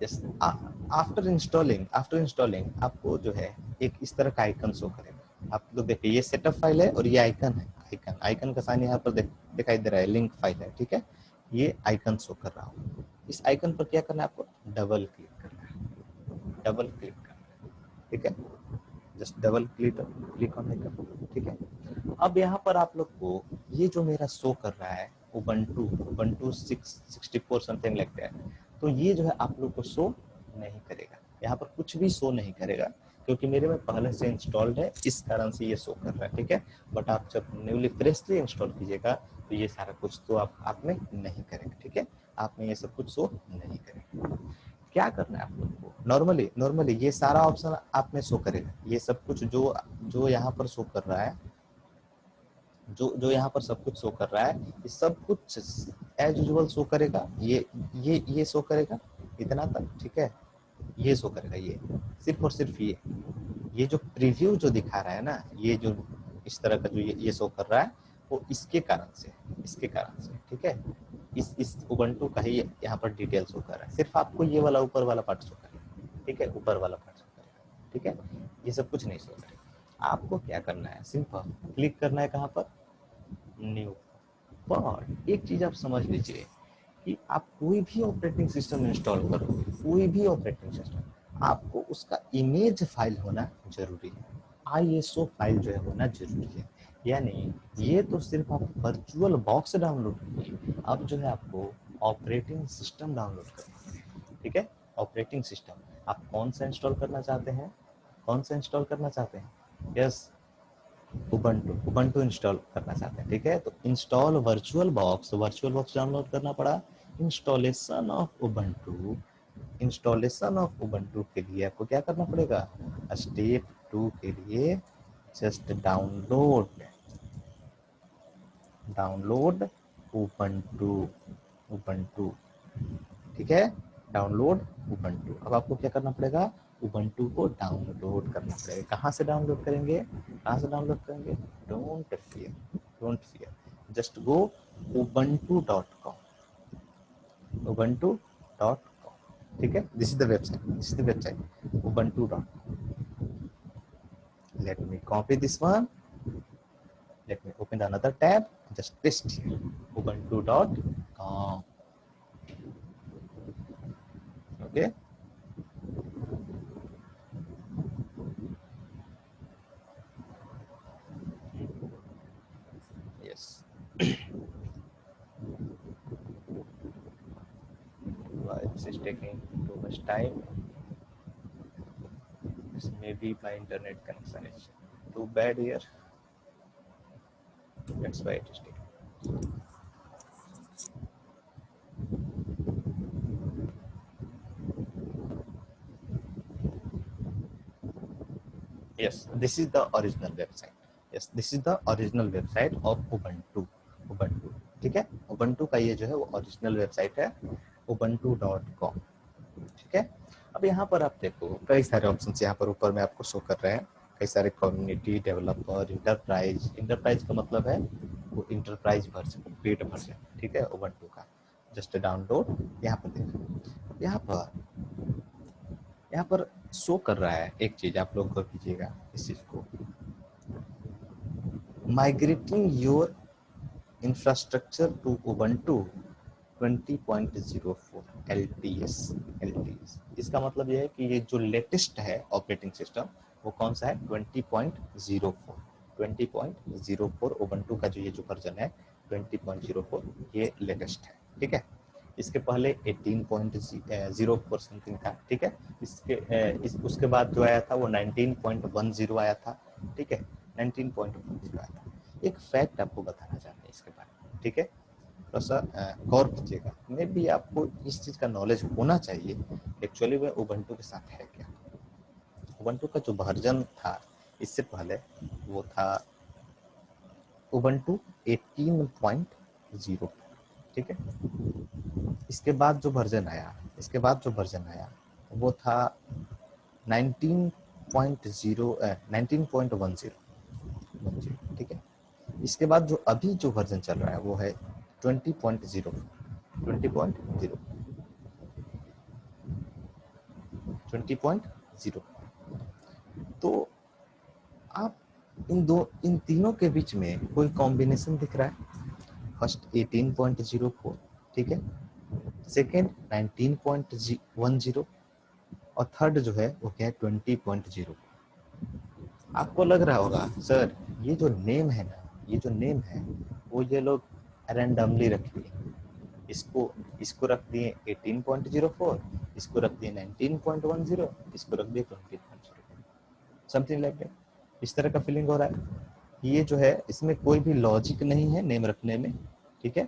यस, आफ्टर इंस्टॉलिंग आपको जो है एक इस तरह का आइकन शो करेगा। आप लोग देखिए, ये सेटअप फाइल है और ये आइकन है, आइकन का साइन यहाँ पर दिखाई दे रहा है, लिंक फाइल है, ठीक है। ये आइकन शो कर रहा हूँ, इस आइकन पर क्या करना है आपको, डबल क्लिक करना है, डबल क्लिक करना है, ठीक है। Just double click on icon, ठीक है। अब यहाँ पर आप लोग को ये जो मेरा शो कर रहा है उबंटू 664 समथिंग लाइक दैट, तो ये जो है आप लोग को शो नहीं करेगा, यहाँ पर कुछ भी शो नहीं करेगा, क्योंकि मेरे में पहले से इंस्टॉल्ड है, इस कारण से ये शो कर रहा है, ठीक है। बट आप जब न्यूली फ्रेशली इंस्टॉल कीजिएगा तो ये सारा कुछ तो आप में नहीं करेंगे, ठीक है। आप में ये सब कुछ शो नहीं करेंगे। क्या करना है आप लोग को, नॉर्मली ये सारा ऑप्शन आप में शो करेगा, ये सब कुछ जो जो यहाँ पर शो कर रहा है, जो यहाँ पर सब कुछ शो कर रहा है, ये सब कुछ एज यूजुअल शो करेगा, ये शो करेगा इतना तक, ठीक है। ये शो करेगा, ये सिर्फ और सिर्फ ये जो प्रीव्यू जो दिखा रहा है ना, ये जो इस तरह का जो ये शो कर रहा है, वो इसके कारण से, ठीक है। इस उबंटू का ही यहाँ पर डिटेल शो कर रहा है, सिर्फ आपको ये वाला ऊपर वाला पार्ट शो करेगा, ठीक है, ऊपर वाला पार्ट शो करेगा, ठीक है। ये सब कुछ नहीं शो करेगा। आपको क्या करना है, सिंपल क्लिक करना है कहाँ पर, न्यू। पर एक चीज आप समझ लीजिए कि आप कोई भी ऑपरेटिंग सिस्टम इंस्टॉल करोगे, कोई भी ऑपरेटिंग सिस्टम, आपको उसका इमेज फाइल होना जरूरी है, आईएसओ फाइल जो है होना जरूरी है। यानी ये तो सिर्फ आप वर्चुअल बॉक्स डाउनलोड कीजिए, अब जो है आपको ऑपरेटिंग सिस्टम डाउनलोड करना है, ठीक है। ऑपरेटिंग सिस्टम आप कौन सा इंस्टॉल करना चाहते हैं, यस, उबंटू इंस्टॉल करना चाहते हैं, ठीक है। तो इंस्टॉल वर्चुअल बॉक्स डाउनलोड करना पड़ा। इंस्टॉलेशन ऑफ उबंटू के लिए आपको क्या करना पड़ेगा, स्टेप 2 के लिए जस्ट डाउनलोड उबंटू, ठीक है, डाउनलोड उबंटू। अब आपको क्या करना पड़ेगा, उबंटू को डाउनलोड करना पड़ेगा। कहाँ से डाउनलोड करेंगे, don't fear, just go ubuntu.com, ठीक है। This is the website ubuntu.com, let me copy this one, let me open another tab, just paste here, ubuntu.com. Okay, yes. Why this is taking too much time? This may be my internet connection is too bad here, that's why it is taking. Yes, this is the original website. Yes, this is the original website of Ubuntu. Ubuntu, ठीक है, Ubuntu का ये जो है वो original website है ubuntu.com. ठीक है, अब यहाँ पर आप देखो कई सारे ऑप्शंस यहाँ पर ऊपर में आपको शो कर रहे हैं, कई सारे कम्युनिटी, डेवलपर, इंटरप्राइज. इंटरप्राइज का मतलब है वो इंटरप्राइज वर्जन, पेड वर्जन. ठीक है, Ubuntu का जस्ट डाउनलोड. यहाँ पर देखो, यहाँ पर शो कर रहा है एक चीज, आप लोग कर कीजिएगा इस चीज को, migrating your infrastructure to Ubuntu 20.04 LTS. इसका मतलब यह है कि ये जो लेटेस्ट है ऑपरेटिंग सिस्टम वो कौन सा है, 20.04 Ubuntu का जो ये जो वर्जन है 20.04 ये लेटेस्ट है. ठीक है, इसके पहले 18.04 समथिंग था. ठीक है, उसके बाद जो आया था वो 19.10 आया था. ठीक है, 19.10 आया था. एक फैक्ट आपको बताना चाहते हैं इसके बारे में. ठीक है, थोड़ा सा गौर कीजिएगा, मे भी आपको इस चीज का नॉलेज होना चाहिए एक्चुअली में Ubuntu के साथ है क्या. Ubuntu का जो वर्जन था इससे पहले वो था Ubuntu 18.0. ठीक है, इसके बाद जो वर्जन आया वो था 19.10. ठीक है, इसके बाद जो अभी जो वर्जन चल रहा है वो है 20.0. तो आप इन तीनों के बीच में कोई कॉम्बिनेशन दिख रहा है. फर्स्ट 18.04, ठीक है, सेकेंड 19.10 और थर्ड जो है वो क्या है 20.0. आपको लग रहा होगा सर ये जो नेम है ना, ये जो नेम है वो ये लोग रैंडमली रख दिए, इसको रख दिए 18.04, इसको रख दिए 19.10, इसको रख दिए 20.0, समथिंग लाइक दैट. इस तरह का फीलिंग हो रहा है. ये जो है इसमें कोई भी लॉजिक नहीं है नेम रखने में. ठीक है,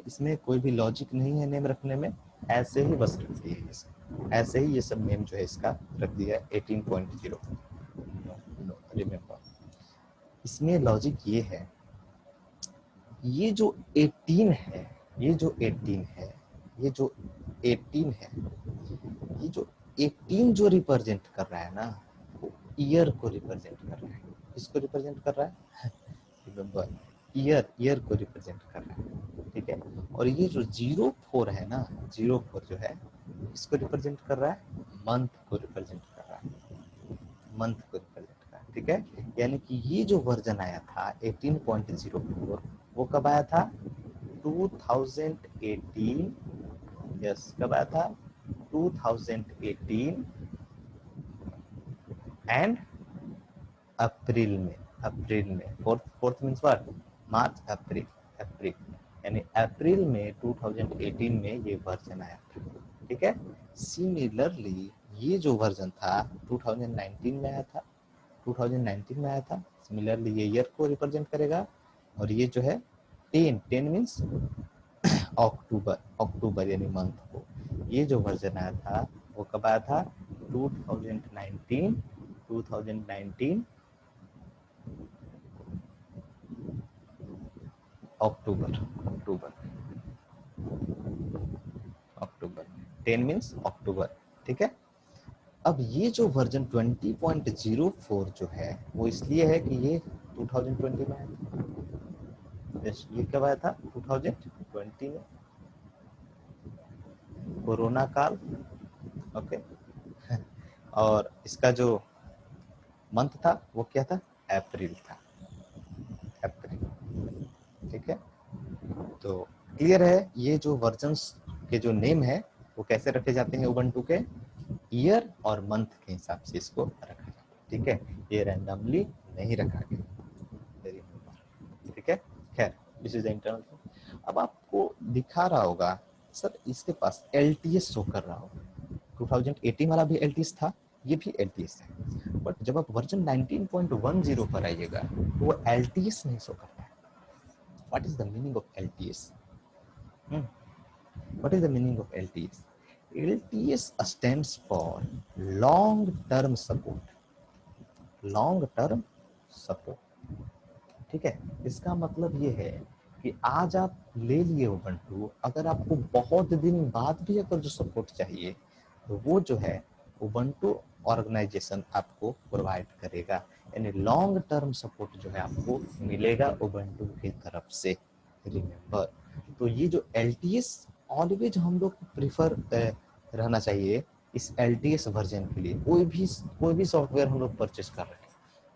इसमें कोई भी लॉजिक नहीं है नेम रखने में, ऐसे ही बस रख दिए, ऐसे ही ये सब नेम जो है इसका रख दिया है 18.0. रिमेम्बर, इसमें लॉजिक ये है, ये जो 18 है, ये जो 18 है, ये जो 18 जो रिप्रेजेंट कर रहा है ना, वो ईयर को रिप्रेजेंट कर रहा है. किसको रिप्रेजेंट कर रहा है, रिमेम्बर, ईयर को रिप्रेजेंट कर रहा है. ठीक है, और ये जो 04 है ना, 04 जो है इसको रिप्रेजेंट कर रहा है, मंथ को रिप्रेजेंट कर रहा है, मंथ को रिप्रेजेंट कर रहा है. ठीक है, यानी कि ये जो वर्जन आया था 18.04 वो कब आया था, 2018. यस, कब आया था, 2018 एंड अप्रैल में. फोर्थ मीन्स व्हाट, मार्च, अप्रैल यानी अप्रैल में 2018 में ये वर्जन आया था. ठीक है, सिमिलरली ये जो वर्जन था 2019 में आया था, सिमिलरली ये ईयर को रिप्रेजेंट करेगा. और ये जो है 10 मीन्स अक्टूबर यानी मंथ को. ये जो वर्जन आया था वो कब आया था, 2019 अक्टूबर 10 मीन्स अक्टूबर. ठीक है, अब ये जो वर्जन 20.04 जो है वो इसलिए है कि ये 2020 में आया था. ये कब आया था, 2020 में, कोरोना काल. ओके, और इसका जो मंथ था वो क्या था, अप्रैल था, अप्रैल। ठीक है, तो क्लियर है, ये जो वर्जन्स के जो नेम है वो कैसे रखे जाते हैं उबंटू के, ईयर और मंथ के हिसाब से इसको रखा जाता है। ठीक है, ये रैंडमली नहीं रखा गया, वेरी इंपॉर्टेंट। ठीक है, खैर this is the internal thing. अब आपको दिखा रहा होगा सर इसके पास एलटीएस शो कर रहा होगा, 2018 वाला भी एलटीएस था, ये भी एलटीएस है, बट जब आप वर्जन 19.10 पर आइएगा तो वो एलटीएस नहीं शो करता है। What is the meaning of LTS? What is the meaning of LTS? LTS stands for long term support. Long term support. ठीक है, इसका मतलब ये है कि आज आप ले लिए उबंटू, अगर आपको बहुत दिन बाद भी अगर जो सपोर्ट चाहिए तो वो जो है उबंटू ऑर्गेनाइजेशन आपको प्रोवाइड करेगा, यानी लॉन्ग टर्म सपोर्ट जो है आपको मिलेगा उबंटू की तरफ से। रिमेंबर, तो ये जो LTS ऑलवेज हम लोग को प्रिफर रहना चाहिए इस LTS वर्जन के लिए। कोई भी सॉफ्टवेयर हम लोग परचेस कर रहे हैं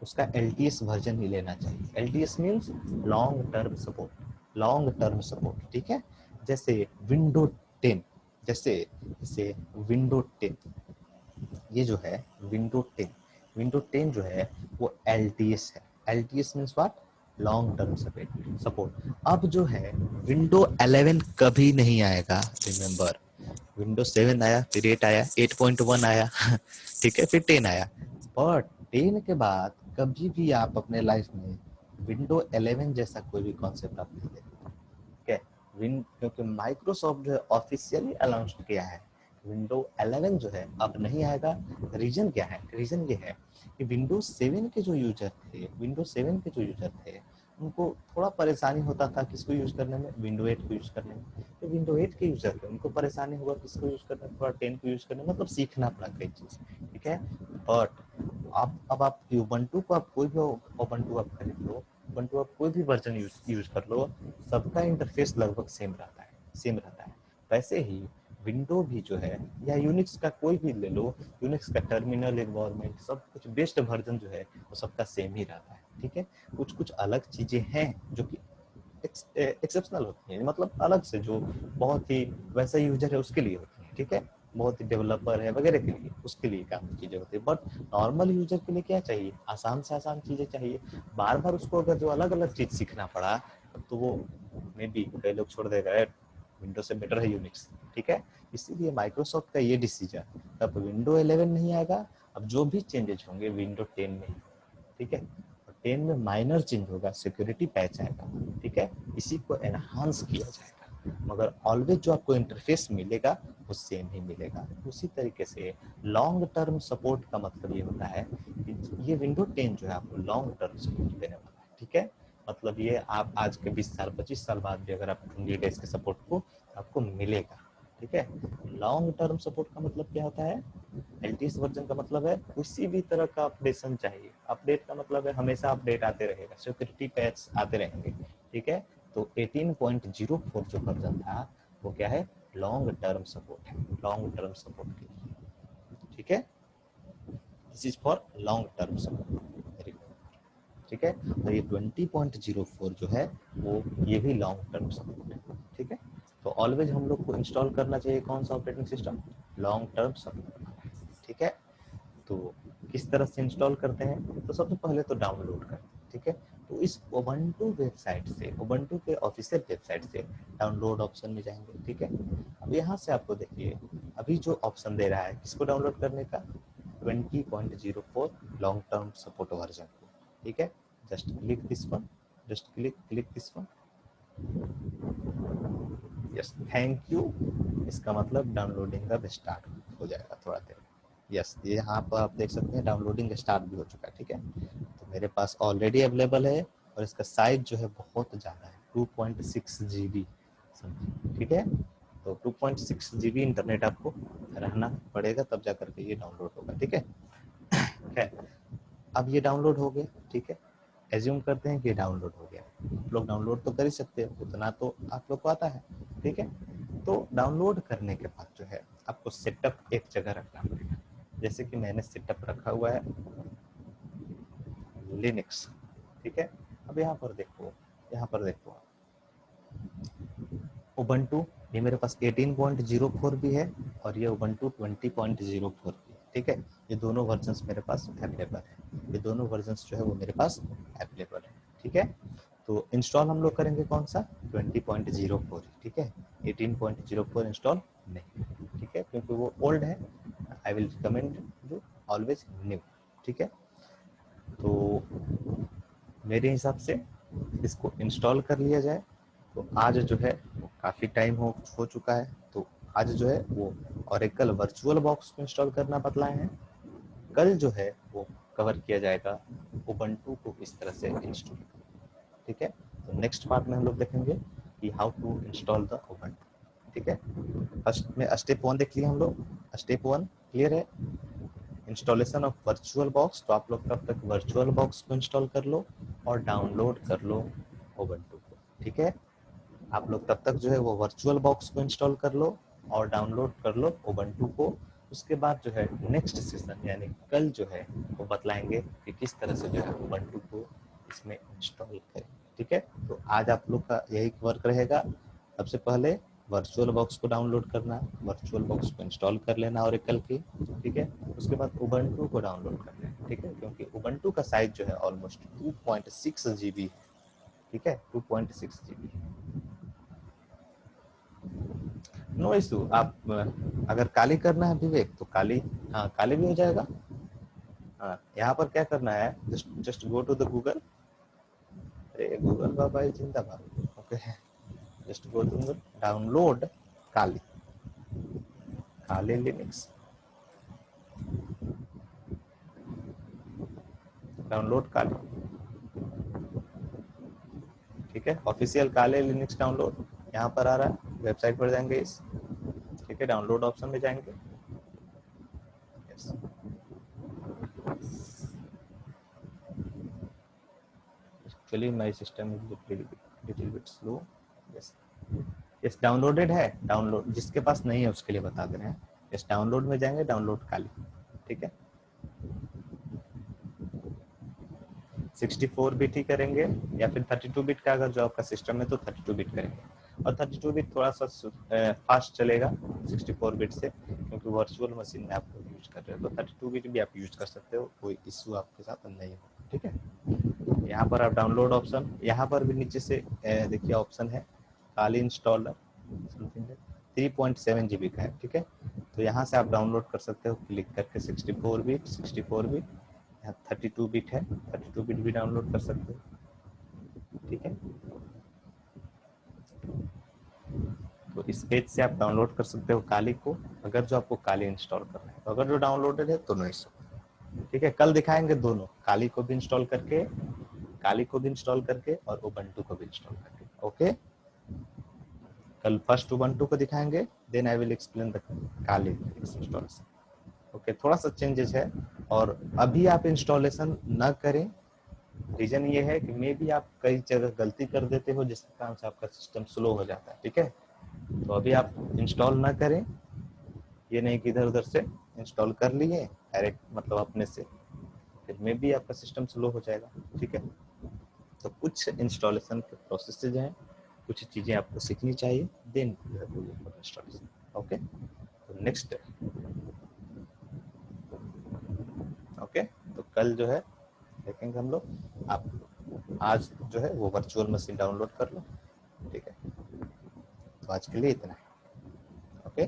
उसका LTS वर्जन ही लेना चाहिए। LTS means long term support, long term support. ठीक है, जैसे विंडो 10, जैसे जैसे विंडो 10, ये जो है विंडो 10 जो है वो LTS है। LTS means what, long term support. अब जो है विंडो 11 कभी नहीं आएगा, रिमेंबर। विंडो 7 आया, फिर 8 आया, 8.1 आया ठीक है, फिर 10 आया, बट 10 के बाद कभी भी आप अपने लाइफ में विंडो 11 जैसा कोई भी कॉन्सेप्ट आप नहीं देखते। ठीक है, क्योंकि माइक्रोसॉफ्ट जो है ऑफिशियली अनाउंस किया है विंडो 11 जो है अब नहीं आएगा। रीजन क्या है? रीजन ये है कि विंडोज 7 के जो यूजर थे, उनको थोड़ा परेशानी होता था किसको यूज करने में, विंडो 8 को यूज करने में। तो विंडो 8 के यूजर थे उनको परेशानी हुआ किसको यूज करने में, थोड़ा 10 को यूज करने में, मतलब सीखना पड़ा कई चीज। ठीक है, बट अब आप उबंटू को आप कोई भी उबंटू आप खरीद लो, उबंटू आप कोई भी वर्जन यूज कर लो, सबका इंटरफेस लगभग सेम रहता है। वैसे ही विंडो भी जो है, या यूनिक्स का कोई भी ले लो, यूनिक्स का टर्मिनल एनवायरनमेंट सब कुछ बेस्ट वर्जन जो है वो सबका सेम ही रहता है। ठीक है, कुछ कुछ अलग चीजें हैं जो कि एक्सेप्शनल होती हैं, मतलब अलग से, जो बहुत ही वैसा यूजर है उसके लिए होती है। ठीक है, बहुत ही डेवलपर है वगैरह के लिए, उसके लिए काम की चीजें होती है, बट नॉर्मल यूजर के लिए क्या चाहिए, आसान से आसान चीजें चाहिए। बार बार उसको अगर जो अलग अलग चीज सीखना पड़ा तो वो मे बी कई लोग छोड़ देगा, विंडो से बेटर है यूनिक्स। ठीक है, इसीलिए माइक्रोसॉफ्ट का ये डिसीजन, अब विंडो 11 नहीं आएगा, अब जो भी चेंजेस होंगे विंडो 10 में। ठीक है, 10 में माइनर चेंज होगा, सिक्योरिटी पैच आएगा। ठीक है, इसी को एनहांस किया जाएगा, मगर ऑलवेज जो आपको इंटरफेस मिलेगा वो सेम ही मिलेगा। उसी तरीके से लॉन्ग टर्म सपोर्ट का मतलब ये होता है कि ये विंडो 10 जो है आपको लॉन्ग टर्म सपोर्ट देने वाला है। ठीक है, मतलब ये आप आज के 20 साल 25 साल बाद भी अगर आप ढूंढिएगा इसके सपोर्ट को आपको मिलेगा। ठीक है, लॉन्ग टर्म सपोर्ट का मतलब क्या होता है, LTS वर्जन का मतलब है किसी भी तरह का अपडेशन चाहिए, अपडेट का मतलब है हमेशा अपडेट आते रहेगा, सिक्योरिटी पैच आते रहेंगे। ठीक है, तो 18.04 जो वर्जन था वो क्या है, लॉन्ग टर्म सपोर्ट है, लॉन्ग टर्म सपोर्ट के लिए। ठीक है, this is for long term support. ठीक है, और ये 20.04 जो है वो ये भी लॉन्ग टर्म सपोर्ट है। ठीक है, तो ऑलवेज हम लोग को इंस्टॉल करना चाहिए कौन सा operating system, long term support. ठीक है, तो किस तरह से इंस्टॉल करते हैं, तो सबसे पहले तो डाउनलोड करते हैं। ठीक है, तो इस उबंटू वेबसाइट से, उबंटू के ऑफिशियल वेबसाइट से डाउनलोड ऑप्शन में जाएंगे। ठीक है, अब यहाँ से आपको देखिए अभी जो ऑप्शन दे रहा है किसको डाउनलोड करने का, 20.04 लॉन्ग टर्म सपोर्ट वर्जन को। ठीक है, just click this one, just click this one, yes, thank you. इसका मतलब डाउनलोडिंग का स्टार्ट हो जाएगा थोड़ा देर। यस, ये यहाँ पर आप देख सकते हैं डाउनलोडिंग स्टार्ट भी हो चुका है। ठीक है, तो मेरे पास ऑलरेडी अवेलेबल है और इसका साइज जो है बहुत ज़्यादा है, 2.6 GB समथिंग। ठीक है, तो 2.6 GB इंटरनेट आपको रहना पड़ेगा तब जा करके ये डाउनलोड होगा। ठीक है, खैर अब ये डाउनलोड हो गया। ठीक है, एज्यूम करते हैं कि डाउनलोड हो गया, आप लोग डाउनलोड तो कर ही सकते हैं, उतना तो आप लोग को आता है। ठीक है, तो डाउनलोड करने के बाद जो है आपको सेटअप एक जगह रखना पड़ेगा, जैसे कि मैंने सेटअप रखा हुआ है लिनक्स, ठीक है। अब यहाँ पर देखो उबंटू, ये मेरे पास 18.04 भी है और ये उबंटू 20.04 भी है, ठीक है। ये दोनों वर्जन्स मेरे पास अवेलेबल है, ये दोनों वर्जन्स जो है वो मेरे पास अवेलेबल है, ठीक है। तो इंस्टॉल हम लोग करेंगे कौन सा, 20.04, ठीक है। 18.04 इंस्टॉल नहीं, ठीक है, क्योंकि वो ओल्ड है। I will recommend you always new, ठीक है। तो मेरे हिसाब से इसको इंस्टॉल कर लिया जाए। तो आज जो है वो काफ़ी टाइम हो चुका है, तो आज जो है वो ओरेकल वर्चुअल बॉक्स को इंस्टॉल करना बतलाए हैं। कल जो है वो कवर किया जाएगा उबंटू को इस तरह से इंस्टॉल, ठीक है। तो नेक्स्ट पार्ट में हम लोग देखेंगे कि how to install the Ubuntu, ठीक है। फर्स्ट में स्टेप 1 देख लिया हम लोग। स्टेप 1 क्लियर है, इंस्टॉलेशन ऑफ वर्चुअल बॉक्स। तो आप लोग तब तक वर्चुअल बॉक्स को इंस्टॉल कर लो और डाउनलोड कर लो उबंटू को, ठीक है। आप लोग तब तक जो है वो वर्चुअल बॉक्स को इंस्टॉल कर लो और डाउनलोड कर लो उबंटू को। उसके बाद जो है नेक्स्ट सेशन यानी कल जो है वो बतलाएंगे कि किस तरह से जो है उबंटू को इसमें इंस्टॉल करें, ठीक है। तो आज आप लोग का यही वर्क रहेगा। सबसे पहले वर्चुअल बॉक्स को डाउनलोड करना, वर्चुअल बॉक्स को इंस्टॉल कर लेना ओरेकल की, ठीक है। उसके बाद उबंटू को डाउनलोड करना है, ठीक है, क्योंकि उबंटू का साइज जो है ऑलमोस्ट 2.6 GB है, ठीक है, 2.6 GB। नो इशू, आप अगर काली करना है विवेक तो काली, हाँ काली भी हो जाएगा। हाँ, यहाँ पर क्या करना है, just go to the Google. अरे गूगल बाबा जिंदाबाद। Okay, just go to download Kali, Kali Linux, download Kali, ठीक है। ऑफिशियल काले लिनक्स डाउनलोड यहाँ पर आ रहा है, वेबसाइट पर जाएंगे इस, ठीक है, डाउनलोड ऑप्शन में जाएंगे। yes. Actually my system is little bit slow. Yes. Yes, downloaded है। डाउनलोड जिसके पास नहीं है उसके लिए बता दे रहे हैं। yes, डाउनलोड में जाएंगे, डाउनलोड काली, ठीक है। 64 बिट ही करेंगे या फिर 32 बिट का, अगर जो आपका सिस्टम है तो 32 बिट करेंगे। और 32 बिट थोड़ा सा फास्ट चलेगा 64 बिट से, क्योंकि वर्चुअल मशीन में आप लोग यूज कर रहे हो, तो 32 बिट भी आप यूज कर सकते हो, कोई इश्यू आपके साथ नहीं होगा, ठीक है। यहाँ पर आप डाउनलोड ऑप्शन, यहाँ पर भी नीचे से देखिए ऑप्शन है काली इंस्टॉलर समथिंग है, 3.7 GB का है, ठीक है। तो यहाँ से आप डाउनलोड कर सकते हो क्लिक करके 64 बिट, 64 बिट, यहाँ 32 बिट है, 32 बिट भी डाउनलोड कर सकते हो, ठीक है। तो इस पेज से आप डाउनलोड कर सकते हो काली को, अगर जो आपको काली इंस्टॉल करना है। तो अगर जो डाउनलोडेड है तो नो इशू, ठीक है। कल दिखाएंगे दोनों, काली को भी इंस्टॉल करके, काली को भी इंस्टॉल करके और उबंटू को भी इंस्टॉल करके, ओके। कल फर्स्ट उबंटू को दिखाएंगे, then I will explain the Kali installation, okay. थोड़ा सा चेंजेस है और अभी आप इंस्टॉलेशन न करें, रीजन ये है कि मे बी आप कई जगह गलती कर देते हो जिसके कारण से आपका सिस्टम स्लो हो जाता है, ठीक है। तो अभी आप इंस्टॉल ना करें, ये नहीं कि इधर उधर से इंस्टॉल कर लिए डायरेक्ट, मतलब अपने से, फिर में भी आपका सिस्टम स्लो हो जाएगा, ठीक है। तो कुछ इंस्टॉलेशन के प्रोसेसेज हैं, कुछ चीज़ें आपको सीखनी चाहिए, देन इंस्टॉलेशन, ओके। तो नेक्स्ट, ओके, तो कल जो है देखेंगे हम लोग। आप आज जो है वो वर्चुअल मशीन डाउनलोड कर लो, ठीक है। तो आज के लिए इतना है, ओके।